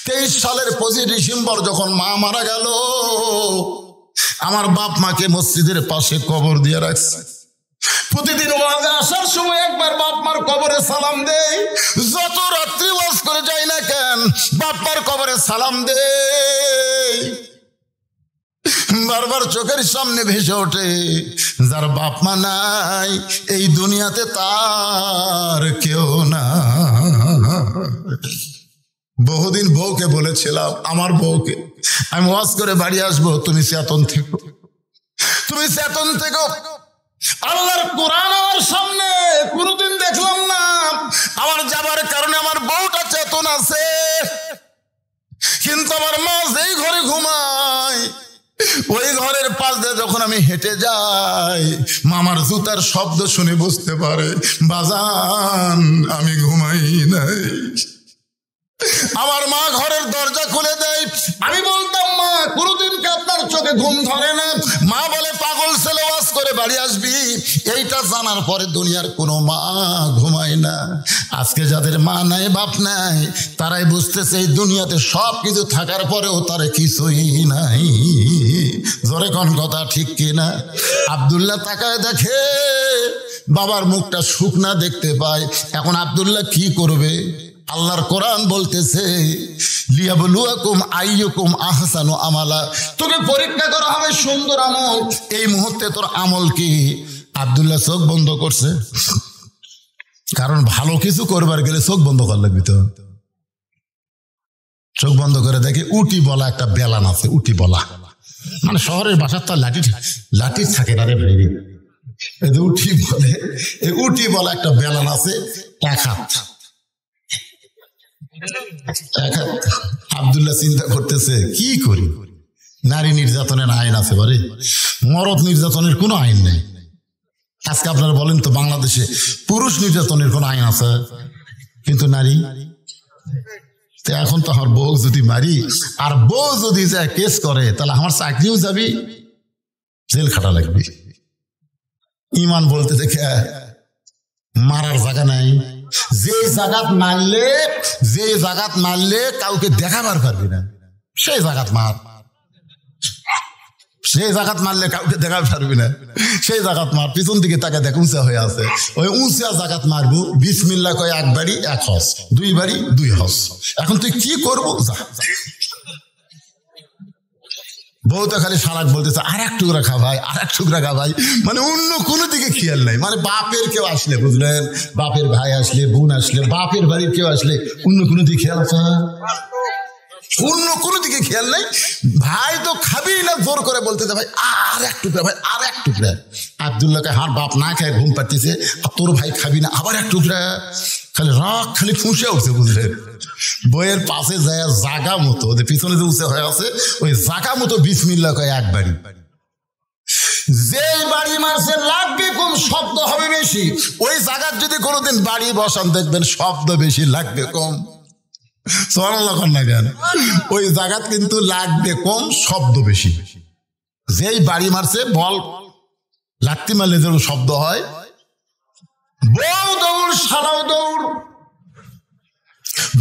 23 সালের 25 ডিসেম্বর যখন মা মারা গেল, আমার বাপ মাকে মসজিদের পাশে কবর দিয়ে রাখছে। প্রতিদিন ওয়াজে আসার সময় একবার বাপ মার কবরে সালাম দেই। যত রাত্রি ওয়াজ করে যাই না কেন, বাপ মার কবরে সালাম দেই। বারবার চোখের সামনে ভেসে ওঠে, যার বাপ মা নাই এই দুনিয়াতে তার কেউ না। বহুদিন বউকে বলেছিলাম, আমার বউকে, আমি ওয়াজ করে বাড়ি আসবো, তুমি চেতন থেকো, তুমি চেতন থেকো। আল্লাহর কোরআন আমার সামনে কোনদিন দেখলাম না। আমার যাবার কারণে আমার বউটা চেতন আছে, কিন্তু আমার মা যেই ঘরে ঘুমায়, ওই ঘরের পাশ দিয়ে যখন আমি হেঁটে যাই, মামার জুতার শব্দ শুনে বুঝতে পারে, বাজান আমি ঘুমাই নাই। আমার মা ঘরের দরজা খুলে দেয়, আমি বলতাম মা কোনোদিন কি আপনার চোখে ঘুম ধরে না? মা বলে পাগল ছেলে ওয়াজ করে বাড়ি আসবি। এইটা জানার পরে দুনিয়ার কোনো মা ঘুমায় না। আজকে যাদের মা নাই বাপ নাই তারাই বুঝতেছে এই দুনিয়াতে সব কিছু থাকার পরেও তারা কিছুই নাই। জোরে কোন কথা ঠিক কিনা? আব্দুল্লাহ তাকায় দেখে বাবার মুখটা শুকনা দেখতে পায়। এখন আব্দুল্লাহ কি করবে? আল্লাহর কোরআন বলতেছে লিয়াবলুয়াকুম আইয়ুকুম আহসানু আমালা, তোকে পরীক্ষা করা হবে সুন্দর আমল। এই মুহূর্তে তোর আমল কি? আব্দুল্লাহ চোখ বন্ধ করছে, কারণ ভালো কিছু করবার গেলে চোখ বন্ধ করা লাগবে। তো চোখ বন্ধ করে দেখে উটি বলা একটা বেলান আছে। উটি বলা মানে শহরের বাসার তো লাঠি থাকে না রে ভাই, উঠি বলে। এই উটি বলা একটা বেলান আছে, এক হাত। আব্দুল্লাহ চিন্তা করতেছে কি করি, নারী নির্যাতনের আইন আছে বারে, মরদ নির্যাতনের কোনো আইন নেই। আজকে আপনারা বলেন তো বাংলাদেশে পুরুষ নির্যাতনের কোন আইন আছে? কিন্তু নারী। এখন তো আমার বউ যদি মারি আর বউ যদি যায় কেস করে তাহলে আমার চাকরিও যাবি, জেল খাটা লাগবে। ইমান বলতে দেখে মারার জায়গা নাই। যে জাগাত মারলে কাউকে দেখাবার পারবি না, সেই জাগাত মার। সেই জাগাত মারলে কাউকে দেখাতে পারবি না, সেই জাগাত মার। পিছন দিকে তাকে দেখ উঁচা হয়ে আছে, ওই উঁচা জাগাত মারবো। বিসমিল্লাহ কয় এক বাড়ি এক হস, দুই বাড়ি দুই হস। এখন তুই কি করবো? বউটা খালি সারাক বলতেছে আর এক টুকরা খা ভাই, আর এক টুকরা খা ভাই। মানে অন্য কোনো দিকে খেয়াল নাই। মানে বাপের কেউ আসলে, বুঝলেন, বাপের ভাই আসলে, বোন আসলে, বাপের বাড়ির কেউ আসলে অন্য কোনো দিকে খেয়াল আছে? অন্য কোনো দিকে খেয়াল নাই। ভাই তো খাবি না, জোর করে বলতেছে ভাই আর এক টুকরা, ভাই আর এক টুকরা। আব্দুল্লাহকে হার বাপ না খায় ঘুম পাচ্ছিছে, তোর ভাই খাবি না, আবার এক টুকরা। খালি রাগ খালি ফুঁসে উঠছে, বুঝলেন। বইয়ের পাশে যায় জাগা মতো, ওদের পিছনে যে উঁচে হয়ে আছে ওই জাগা মতো বিসমিল্লাহ কয় এক বাড়ি। যে বাড়ি মারছে লাগবে কম, শব্দ হবে বেশি। ওই জায়গার যদি কোনোদিন বাড়ি বসান দেখবেন শব্দ বেশি, লাগবে কম। ওই জায়গা কিন্তু লাগবে কম, শব্দ বেশি। যেই বাড়ি মারছে বল লাঠি মারলে যেন শব্দ হয়। বউ দৌড় শালাও দৌড়,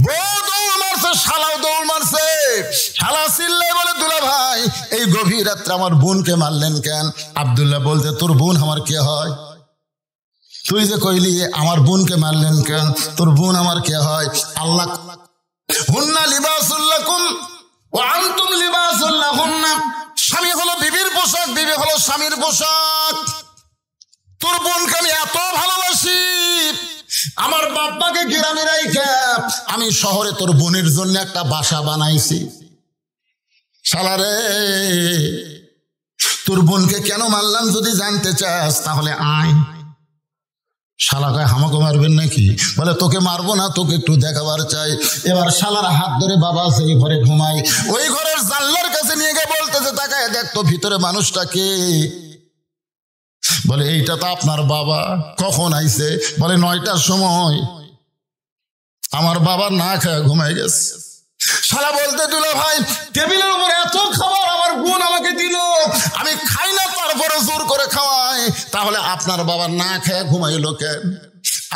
বউ দৌড় মারছে শালাও দৌড় মারছে। শালা চিল্লে বলে দুলা ভাই এই গভীর রাত্রে আমার বোনকে মারলেন কেন? আব্দুল্লাহ বলতে তোর বোন আমার কে হয়? তুই যে কইলি আমার বোনকে মারলেন কেন? তোর বোন আমার কে হয়? আল্লাহ হুন্না লিবাসুল লাকুম ওয়া আনতুম লিবাসুল লাহুন্না। স্বামী হলো বিবির পোশাক, বিবি হলো স্বামীর পোশাক। তোর বোনকে আমি এত ভালোবাসি, আমার বাপ্পাকে গ্রামে রাইখা আমি শহরে তোর বোনের জন্য একটা বাসা বানাইছি। শালারে তোর বোনকে কেন মারলাম যদি জানতে চাস তাহলে আয়। শালা কয় আমাকে মারবেন নাকি? বলে তোকে মারবো না, তোকে একটু দেখাবার চাই। এবার শালার হাত ধরে বাবা সেই ঘরে ঘুমাই, ওই ঘরের জানলার কাছে নিয়ে গিয়ে বলতেছে তাকায় দেখ তো ভিতরে মানুষটাকে। বলে এইটা তো আপনার বাবা। কখন আইছে? বলে 9টার সময়। আমার বাবা না খায় ঘুমাই গেছে। শালা বলতে দিল ভাই টেবিলের উপর এত খাবার আমার বোন আমাকে দিল, আমি খাই না তারপরে জোর করে খাওয়াই, তাহলে আপনার বাবা না খেয়ে ঘুমাইলো কেন?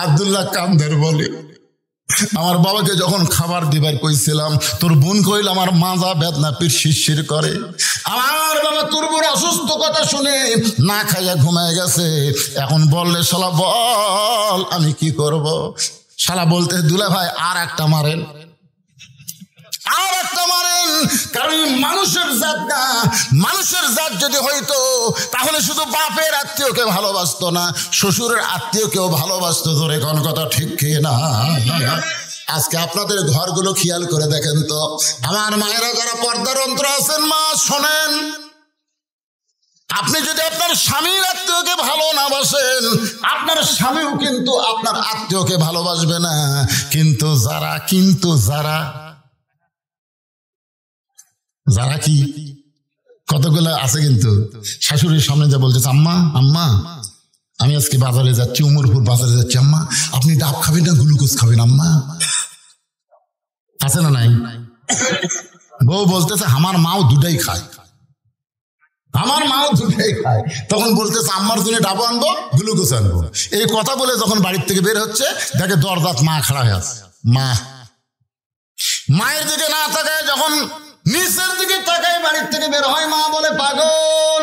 আব্দুল্লাহ কান্দের বলে আমার বাবাকে যখন খাবার দিবার কইছিলাম তোর বোন কইল আমার মাজা বেদনা পিঠ শিরশির করে। আমার বাবা তোর বোন অসুস্থ কথা শুনে না খাইয়া ঘুমায় গেছে। এখন বললে শালা বল আমি কি করব? শালা বলতে দুলা ভাই আর একটা মারেন, আর একটা মারেন। কারণ মানুষের জাত না, মানুষের জাত যদি হইতো তাহলে শুধু বাপের আত্মীয়কে ভালোবাসতো না, শ্বশুরের আত্মীয়কেও ভালোবাসতো। ধরে কোন কথা ঠিক কি না? আজকে আপনাদের ঘরগুলো খেয়াল করে দেখেন তো, আমার মায়েরা যারা পর্দার অন্তর আছেন মা শোনেন, আপনি যদি আপনার স্বামীর আত্মীয়কে ভালো না বাসেন আপনার স্বামীও কিন্তু আপনার আত্মীয়কে ভালোবাসবে না। কিন্তু যারা যারা কি কতগুলো আছে কিন্তু শাশুড়ির সামনে যা বলতেছে আম্মা আম্মা আমি আজকে বাজারে যাচ্ছি, উমরপুর বাজারে যাচ্ছি, আম্মা আপনি ডাব খাবেন না গ্লুকোজ খাবেন আম্মা? আছে আছে না নাই? বউ বলতেছে আমার মাও দুটাই খায়, আমার মাও দুটাই খায়। তখন বলতেছে আম্মার জন্য ডাবো আনবো, গ্লুকোজ আনবো। এই কথা বলে যখন বাড়ির থেকে বের হচ্ছে, দেখে দরজাত মা খাড়া হয়ে আছে। মায়ের দিকে না তাকায়, যখন নিচের দিকে তাকায় বাড়ির থেকে বের হয়, মা বলে পাগল,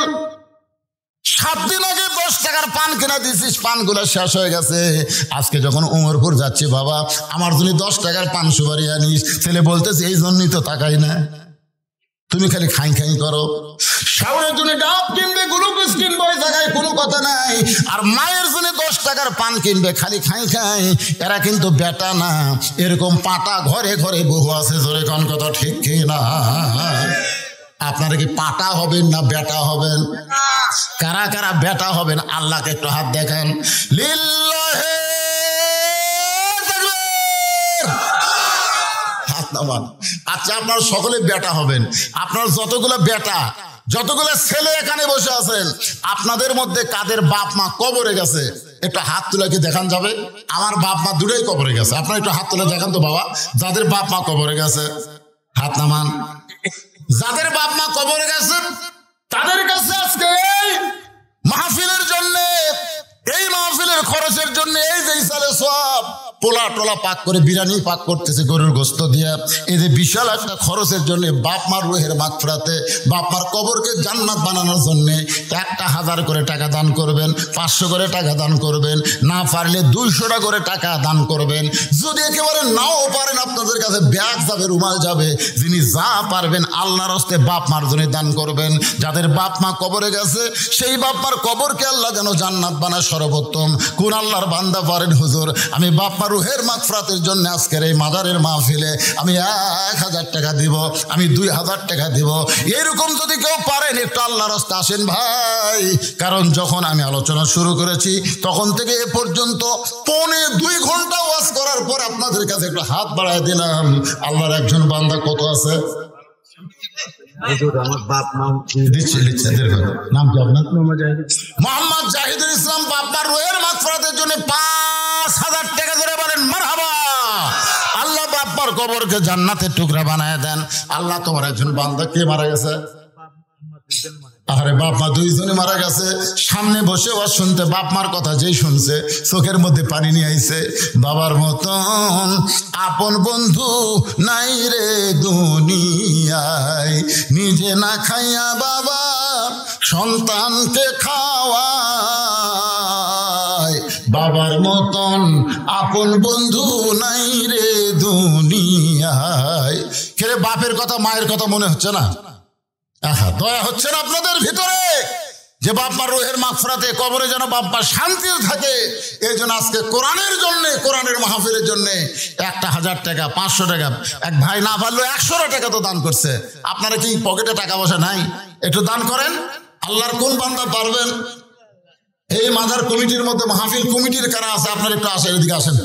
7 দিন আগে 10 টাকার পান কিনা দিছিস, পানগুলো শেষ হয়ে গেছে। আজকে যখন উমরপুর যাচ্ছি বাবা, আমার জন্য 10 টাকার পান সুপারি আনিস। ছেলে বলতেছে এই জন্যই তো তাকাই না, তুমি খালি খাই খাই করো। শাওনের জন্য ডাব কিনবে, গ্লুকোজ কিনবে, ওই জায়গায় কোনো কথা নাই। আর মায়ের জন্য 10 টাকার পান কিনবে, খালি খাই খাই। এরা কিন্তু বেটা না, এরকম পাটা ঘরে ঘরে বহু আছে। জোরে কোন কথা ঠিক কি না? আপনারা কি পাটা হবেন না বেটা হবেন? কারা কারা বেটা হবেন আল্লাহকে একটু হাত দেখান। লিল্লাহি তাকবীর। হাত নামান। আচ্ছা, আপনারা সকলে বেটা হবেন। আপনার যতগুলো বেটা, যতগুলো ছেলে এখানে বসে আছেন, আপনাদের মধ্যে কাদের বাপ মা কবরে গেছে একটু হাত তুলে কি দেখান যাবে? আমার বাপ মা দুটোই কবরে গেছে। আপনারা একটু হাত তুলে দেখান তো বাবা, যাদের বাপ মা কবরে গেছে হাত নামান। যাদের বাপ মা কবরে গেছেন তাদের কাছে আজকে এই মাহফিলের জন্য, এই মাহফিলের খরচের জন্য এই যে সালে সব পোলা টোলা পাক করে বিরিয়ানি পাক করতেছে গরুর গোস্ত দিয়ে, এই যে বিশাল একটা খরচের জন্য বাপ মার রুহের মাগফিরাতে, বাপ মার কবরকে জান্নাত বানানোর জন্য 1,000 করে টাকা দান করবেন, 500 করে টাকা দান করবেন, না পারলে 200 টাকা করে টাকা দান করবেন। যদি একেবারে নাও পারেন, আপনাদের কাছে ব্যাগ যাবে, রুমাল যাবে, যিনি যা পারবেন আল্লাহর হস্তে বাপ মার জন্য দান করবেন। যাদের বাপ মা কবরে গেছে সেই বাপ মার কবরকে আল্লাহ যেন জান্নাত বানায় সর্বোত্তম। কোন আল্লাহর বান্দা পারেন হুজুর আমি বাপ মা রুহের মাগফিরাতের জন্য আজকের এই মাজারের মাহফিলে আমি 1000 টাকা দিব, আমি 2000 টাকা দিব। এরকম যদি কেউ পারেন একটু আল্লাহর রাস্তা আসেন ভাই। কারণ যখন আমি আলোচনা শুরু করেছি তখন থেকে এ পর্যন্ত 2.25 ঘন্টা ওয়াজ করার পর আপনাদের কাছে একটু হাত বাড়ায় দিলাম। আল্লাহর একজন বান্দা কত আছে? আমার বাপ নাম নাম কি আপনার? মোহাম্মদ জাহিদুল ইসলাম। বাপমার রুহের মাগফিরাতের জন্য 5000 টাকা ধরে বলেন মারহাবা। আল্লাহ বাপমার কবরকে জান্নাতের টুকরা বানায় দেন। আল্লাহ তোমার একজন বান্দা কে মারা গেছে? আরে বাপ মা 2 জনে মারা গেছে। সামনে বসে ওয়াজ শুনতে বাপ মার কথা যেই শুনছে চোখের মধ্যে পানি নিয়ে আইছে। বাবার মতন আপন বন্ধু নাই রে দুনিয়ায়, নিজে না খাইয়া বাবা সন্তানকে খাওয়ায়। বাবার মতন আপন বন্ধু নাই রে দুনিয়ায়। খেলে বাপের কথা মায়ের কথা মনে হচ্ছে না? দয়া হচ্ছে না আপনাদের ভিতরে যে বাপ্পার রুহের মাগফিরাতে কবরে যেন বাপ্পা শান্তি থাকে? এই জন্য আজকে কোরআনের জন্য, কোরআনের মাহফিলের জন্য 1000 টাকা, 500 টাকা, এক ভাই না পারলো 100 টাকা তো দান করছে। আপনারা কি পকেটে টাকা পয়সা নাই? একটু দান করেন। আল্লাহর কোন বান্দা পারবেন? এই মাজার কমিটির মধ্যে মাহফিল কমিটির কারা আছে? আপনারা একটু আসেন, এদিকে আসেন।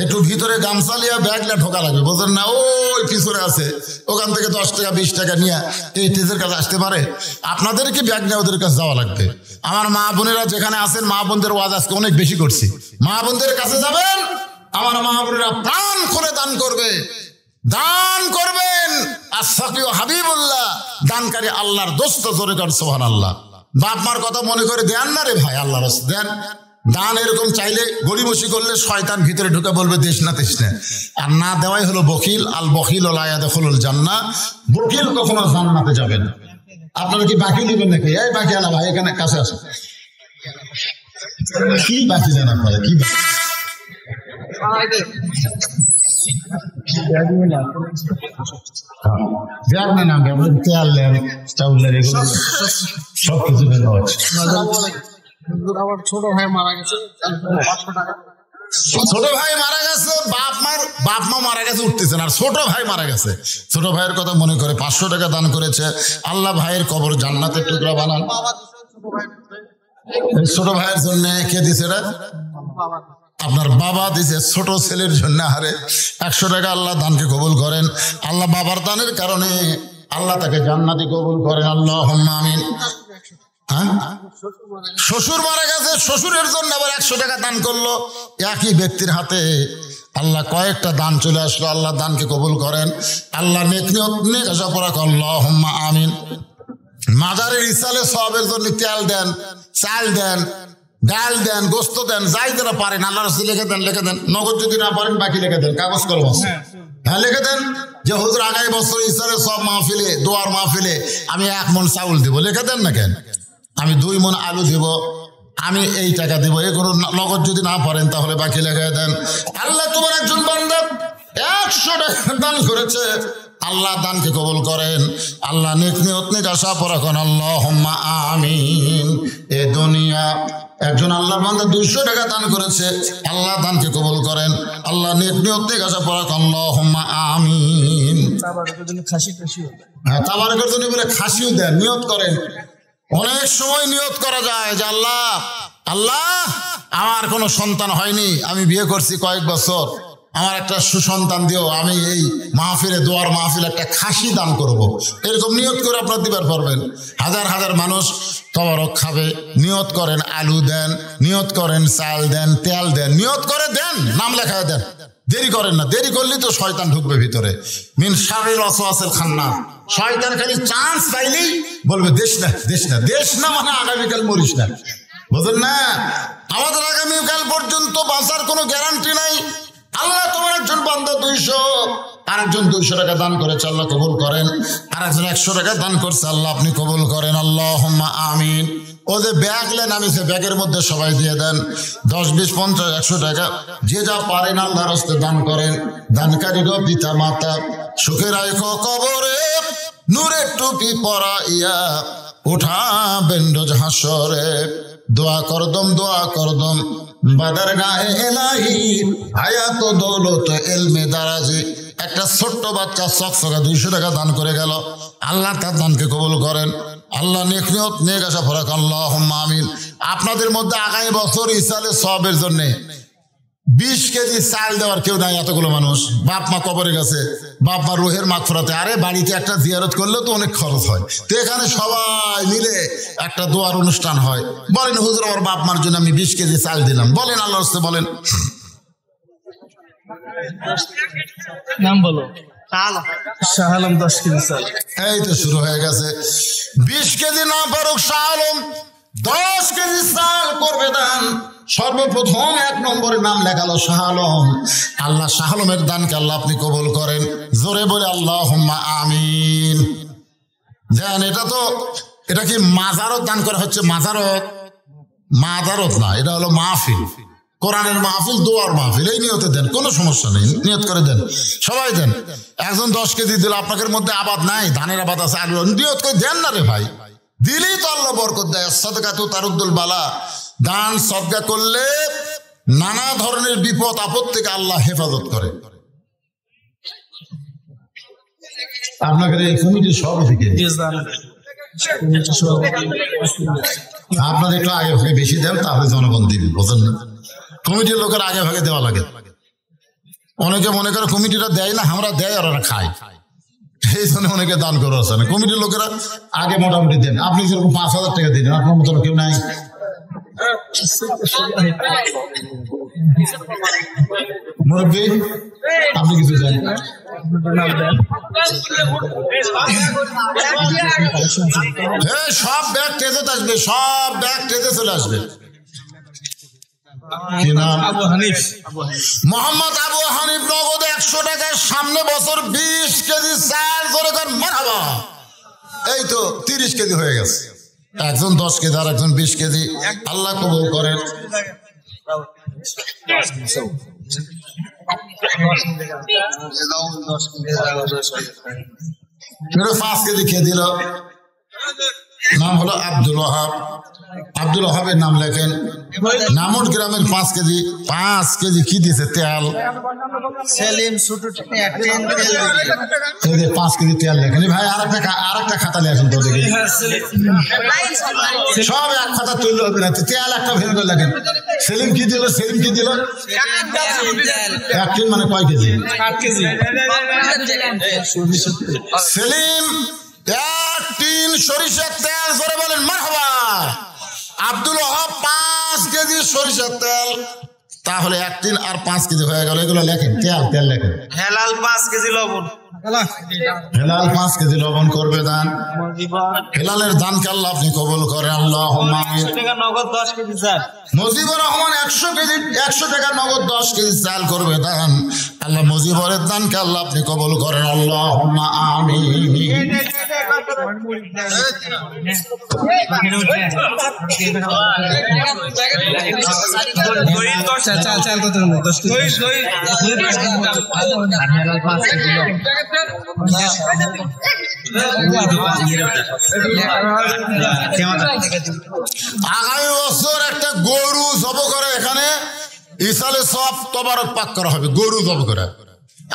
একটু ভিতরে গামছা লিয়া ব্যাগলা ঢোকা লাগবে, বোঝেন না? ওই পিছনে আছে, ওখান থেকে 10 টাকা 20 টাকা নিয়ে এই স্টেজের কাছে আসতে পারে। আপনাদেরকে ব্যাগ নিয়ে ওদের কাছে যাওয়া লাগবে। আমার মা বোনেরা যেখানে আছেন, মা বোনদের ওয়াজ আজকে অনেক বেশি করছি। মা বোনদের কাছে যাবেন, আমার মা বোনেরা প্রাণ করে দান করবে, দান করবেন। আর সাকিও হাবিবুল্লাহ দানকারী আল্লাহর দোস্ত। জোরে কর সুবহানাল্লাহ। বাপ মার কথা মনে করে দেন না রে ভাই, আল্লাহর রাস্তায় দেন। দান এরকম চাইলে গড়িমসি করলে শয়তান ভিতরে ঢুকে বলবে দেশ না তেস না। আর না দেওয়াই হলো বখিল। আল বখিল লা ইয়াদখুলুল জান্নাহ। বখিল কখনো জান্নাতে যাবে না। আপনারা কি বাকি নেবেন নাকি? এই বাকি আলা ভাই এখানে কাছে আসে। কি বাকি জানা পড়ে? কি ব্যাগ না নাম তেল চাউল এগুলো সব কিছু দেওয়া হচ্ছে। আমার ছোট ভাই মারা গেছে, 500 টাকা। ছোট ভাই মারা গেছে, বাপ মা মারা গেছে উঠতেছেন, আর ছোট ভাই মারা গেছে। ছোট ভাইয়ের কথা মনে করে 500 টাকা দান করেছে। আল্লাহ ভাইয়ের কবর জান্নাতের টুকরা বানান। ছোট ভাইয়ের জন্য কে দিছে? আপনার বাবা দিছে ছোট ছেলের জন্য। আরে 100 টাকা আল্লাহ দানকে কবুল করেন। আল্লাহ বাবার দানের কারণে আল্লাহ তাকে জান্নাতি কবুল করেন। আল্লাহুম্মা আমিন। শ্বশুর মারা গেছে, শ্বশুরের জন্য আবার 100 টাকা দান করলো। একই ব্যক্তির হাতে আল্লাহ কয়েকটা দান চলে আসলো, আল্লাহ দানকে কবুল করেন। আল্লাহ নেক আশা পড়া আল্লাহুম্মা আমিন। মাজারের ইসালে সওয়াবের জন্য তেল দেন, চাল দেন, ডাল দেন, গোস্ত দেন, যাই যারা পারেন আল্লাহ রাস্তায় লিখে দেন। নগদ যদি না পারেন বাকি লিখে দেন, কাগজ কলম আছে, হ্যাঁ লিখে দেন যে হুজুর আগামী বছর ইসালে সব মাহফিলে, দোয়ার মাহফিলে আমি 1 মণ চাউল দিব, লিখে দেন না কেন? আমি 2 মণ আলু দিব, আমি এই টাকা দিব, এগুলো নগদ যদি না পারেন তাহলে বাকি লেগে দেন। আল্লাহ তোমার একজন বান্দা 100 টাকা দান করেছে, আল্লাহ দানকে কবুল করেন। আল্লাহ নেক আশা পরা করেন আল্লাহুম্মা আমিন। এ দুনিয়া একজন আল্লাহর বান্দা 200 টাকা দান করেছে, আল্লাহ দানকে কবুল করেন। আল্লাহ নেক আশা পরা করেন আল্লাহুম্মা আমিন। হ্যাঁ, তাবারকের জন্য বলে খাসিও দেন, নিয়ত করেন। অনেক সময় নিয়ত করা যায় যে আল্লাহ আমার কোনো সন্তান হয়নি, আমি বিয়ে করছি কয়েক বছর, আমার একটা সুসন্তান দিও, আমি এই মাহফিলে, দোয়ার মাহফিল একটা খাসি দান করব। এরকম নিয়ত করে আপনার দিবার পারবেন। হাজার হাজার মানুষ তবরক খাবে, নিয়ত করেন আলু দেন, নিয়ত করেন চাল দেন, তেল দেন, নিয়ত করে দেন, নাম লেখায় দেন, দেরি করেন না। দেরি করলেই তো শয়তান ঢুকবে ভিতরে। মিন শাররিল ওয়াসওয়াসিল খান্নাস, শয়তান খালি চান্স পাইলেই বলবে দেশ না মানে আগামীকাল মরিস না, বুঝলেন না? আমাদের আগামীকাল পর্যন্ত বাঁচার কোনো গ্যারান্টি নাই। আল্লাহ তোমার একজন বান্দা 200, আরেকজন 200 টাকা দান করেছে, আল্লাহ কবুল করেন। আরেকজন 100 টাকা দান করছে, আল্লাহ আপনি কবুল করেন। আল্লাহুম্মা আমিন। ও যে ব্যাগ লেন, আমি সে ব্যাগের মধ্যে সবাই দিয়ে দেন 10, 20, 50, 100 টাকা, যে যা পারেন আল্লাহর রাস্তে দান করেন। দানকারীরও পিতা মাতা সুখে রাখো কবরে, নূরের টুপি পরাইয়া উঠাবেন রোজ হাসরে। দোয়া করদম বাদার গায়ে এলাহি, হায়াত দৌলত এলমে দারাজি। একটা ছোট্ট বাচ্চা চকচকা 200 টাকা দান করে গেল, আল্লাহ তার দানকে কবুল করেন। আল্লাহ নেক আশা ফরাক আল্লাহুম্মা আমিন। আপনাদের মধ্যে আগামী বছর ইসালে সওয়াবের জন্য 20 কেজি চাল দেওয়ার কেউ নাই, এতগুলো মানুষ, বাপ মা কবরে গেছে, বাপ মা রুহের মাগফিরাতে। আরে বাড়িতে একটা জিয়ারত করলে তো অনেক খরচ হয়, তো এখানে সবাই মিলে একটা দোয়ার অনুষ্ঠান হয়। বলেন হুজুর আমার বাপ মার জন্য আমি 20 কেজি চাল দিলাম, বলেন আল্লাহর রাস্তে বলেন। নাম বলো। শাহ আলম 10 কেজি চাল। এই তো শুরু হয়ে গেছে। 20 কেজি না পারুক, শাহ আলম 10 কেজি চাল করবে দান। সর্বপ্রথম 1 নম্বরে নাম লেখালো শাহ আলম। আল্লাহ শাহ আলমের দানকে আল্লাহ আপনি কবুল করেন। জোরে বলে আল্লাহুম্মা আমিন। দেন, এটা কি মাজারত দান করা হচ্ছে? মাজারত না, এটা হলো মাহফিল, কোরআনের মাহফিল, দোয়ার মাহফিল। এই নিয়তে দেন, কোনো সমস্যা নেই, নিয়ত করে দেন, সবাই দেন। একজন 10 কেজি দিল, আপনাদের মধ্যে আবাদ নাই, ধানের আবাদ আছে, আলু, নিয়ত করে দেন না রে ভাই, দিলেই তো আল্লাহ বরকত দেয়। সাদকাতু তারুদ্দুল বালা, দান সদকা করলে নানা ধরনের বিপদ আপদ থেকে আল্লাহ হেফাজত করে। আপনাদের এই কমিটির সভাপতি আপনাদের একটু আগে ভাগে বেশি দেন, তাহলে জনগণ দিবে, বোঝেন না? কমিটির লোকের আগে ভাগে দেওয়া লাগে। অনেকে মনে করে কমিটিরা দেয় না, আমরা দেয় আর ওরা খায়, এই জন্য অনেকে দান করে আসে না। কমিটির লোকেরা আগে মোটামুটি দেন। আপনি যেরকম 5,000 টাকা দিলেন, আপনার মতো কেউ নাই। মুরব্বী আপনি কিছু জানেন? সব ব্যাগ টেজে আসবে, সব ব্যাগ টেজে চলে আসবে। মোহাম্মদ আবু হানিফ নগদ 100 টাকার সামনে বছর 20 কেজি চাল করে মারহাবা। এই তো 30 কেজি হয়ে গেছে। একজন 10 কেজি আর একজন 20 কেজি। আল্লাহ কবুল করেন। 5 কেজি খেয়ে দিল। নাম হলো আব্দুল ওয়াহাব। আব্দুল ওয়াহাবের নাম লেখেন। নামুর গ্রামের 5 কেজি। 5 কেজি কি দিয়েছে? তেল। সেলিম ছোট 5 কেজি তেল লেখেন। ভাই আর একটা খাতা লেখেন তো দেখি। সব এক খাতা তুললে হবে না, তেল একটা ভেবে করে লেখেন। সেলিম কি দিল? 1 কেজি মানে কয় কেজি? 8 কেজি। সেলিম 1 টিন সরিষার তেল করে বলেন মারহাবা। আব্দুল ওয়াহাব 5 কেজি সরিষার তেল, তাহলে 1 টিন আর 5 কেজি হয়ে গেল। এগুলো লেখেন, তেল লেখেন। হেলাল 5 কেজি লবণ, হেলাল 5 কেজি লবণ করবে দান। হেলালের দানকে আল্লাহ আপনি কবুল করেন। আল্লাহুম্মা আমিন। 100 টাকা নগদ 10 কেজি চাল। মুজিবুর রহমান 100 টাকা নগদ 10 কেজি চাল করবে দান। আল্লাহ মুজিবরের দানকে আল্লাহ আপনি কবুল করেন। আল্লাহুম্মা আমিন। চাল কত? 10 কেজি। আগামী বছর একটা গরু জব করে এখানে ইসালে সব তবারক পাক করা হবে। গরু জব করে।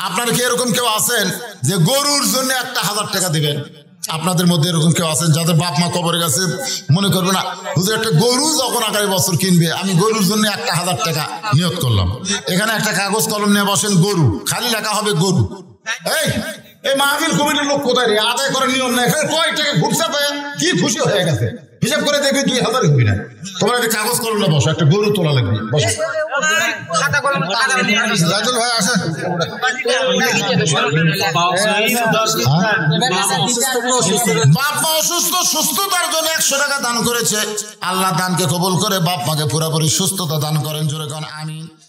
আপনার কি এরকম কেউ আছেন যে গরুর জন্য 1000 টাকা দিবেন? আপনাদের মধ্যে এরকম কেউ আছেন যাদের বাপ মা কবরে গেছে, মনে করবে না হুজুর একটা গরু যখন আগামী বছর কিনবে, আমি গরুর জন্য 1000 টাকা নিয়ত করলাম। এখানে একটা কাগজ কলম নিয়ে বসেন, গরু খালি লেখা হবে গরু। এই মাহফিল কমিটির লোক কোথায় রে? আদায় করার নিয়ম নাই। কয় টাকা ঘুরছে পেয়ে কি খুশি হয়ে গেছে, হিসাব করে দেখবি 2000 হবি না। তোমার একটা কাগজ কলম না বসো, একটা গরু তোলা লাগবে। বসো রাজুল ভাই আসেন। বাপ মা অসুস্থ, সুস্থতার জন্য 100 টাকা দান করেছে। আল্লাহ দানকে কবুল করে বাপ মাকে পুরোপুরি সুস্থতা দান করেন। জোরে কোন আমিন।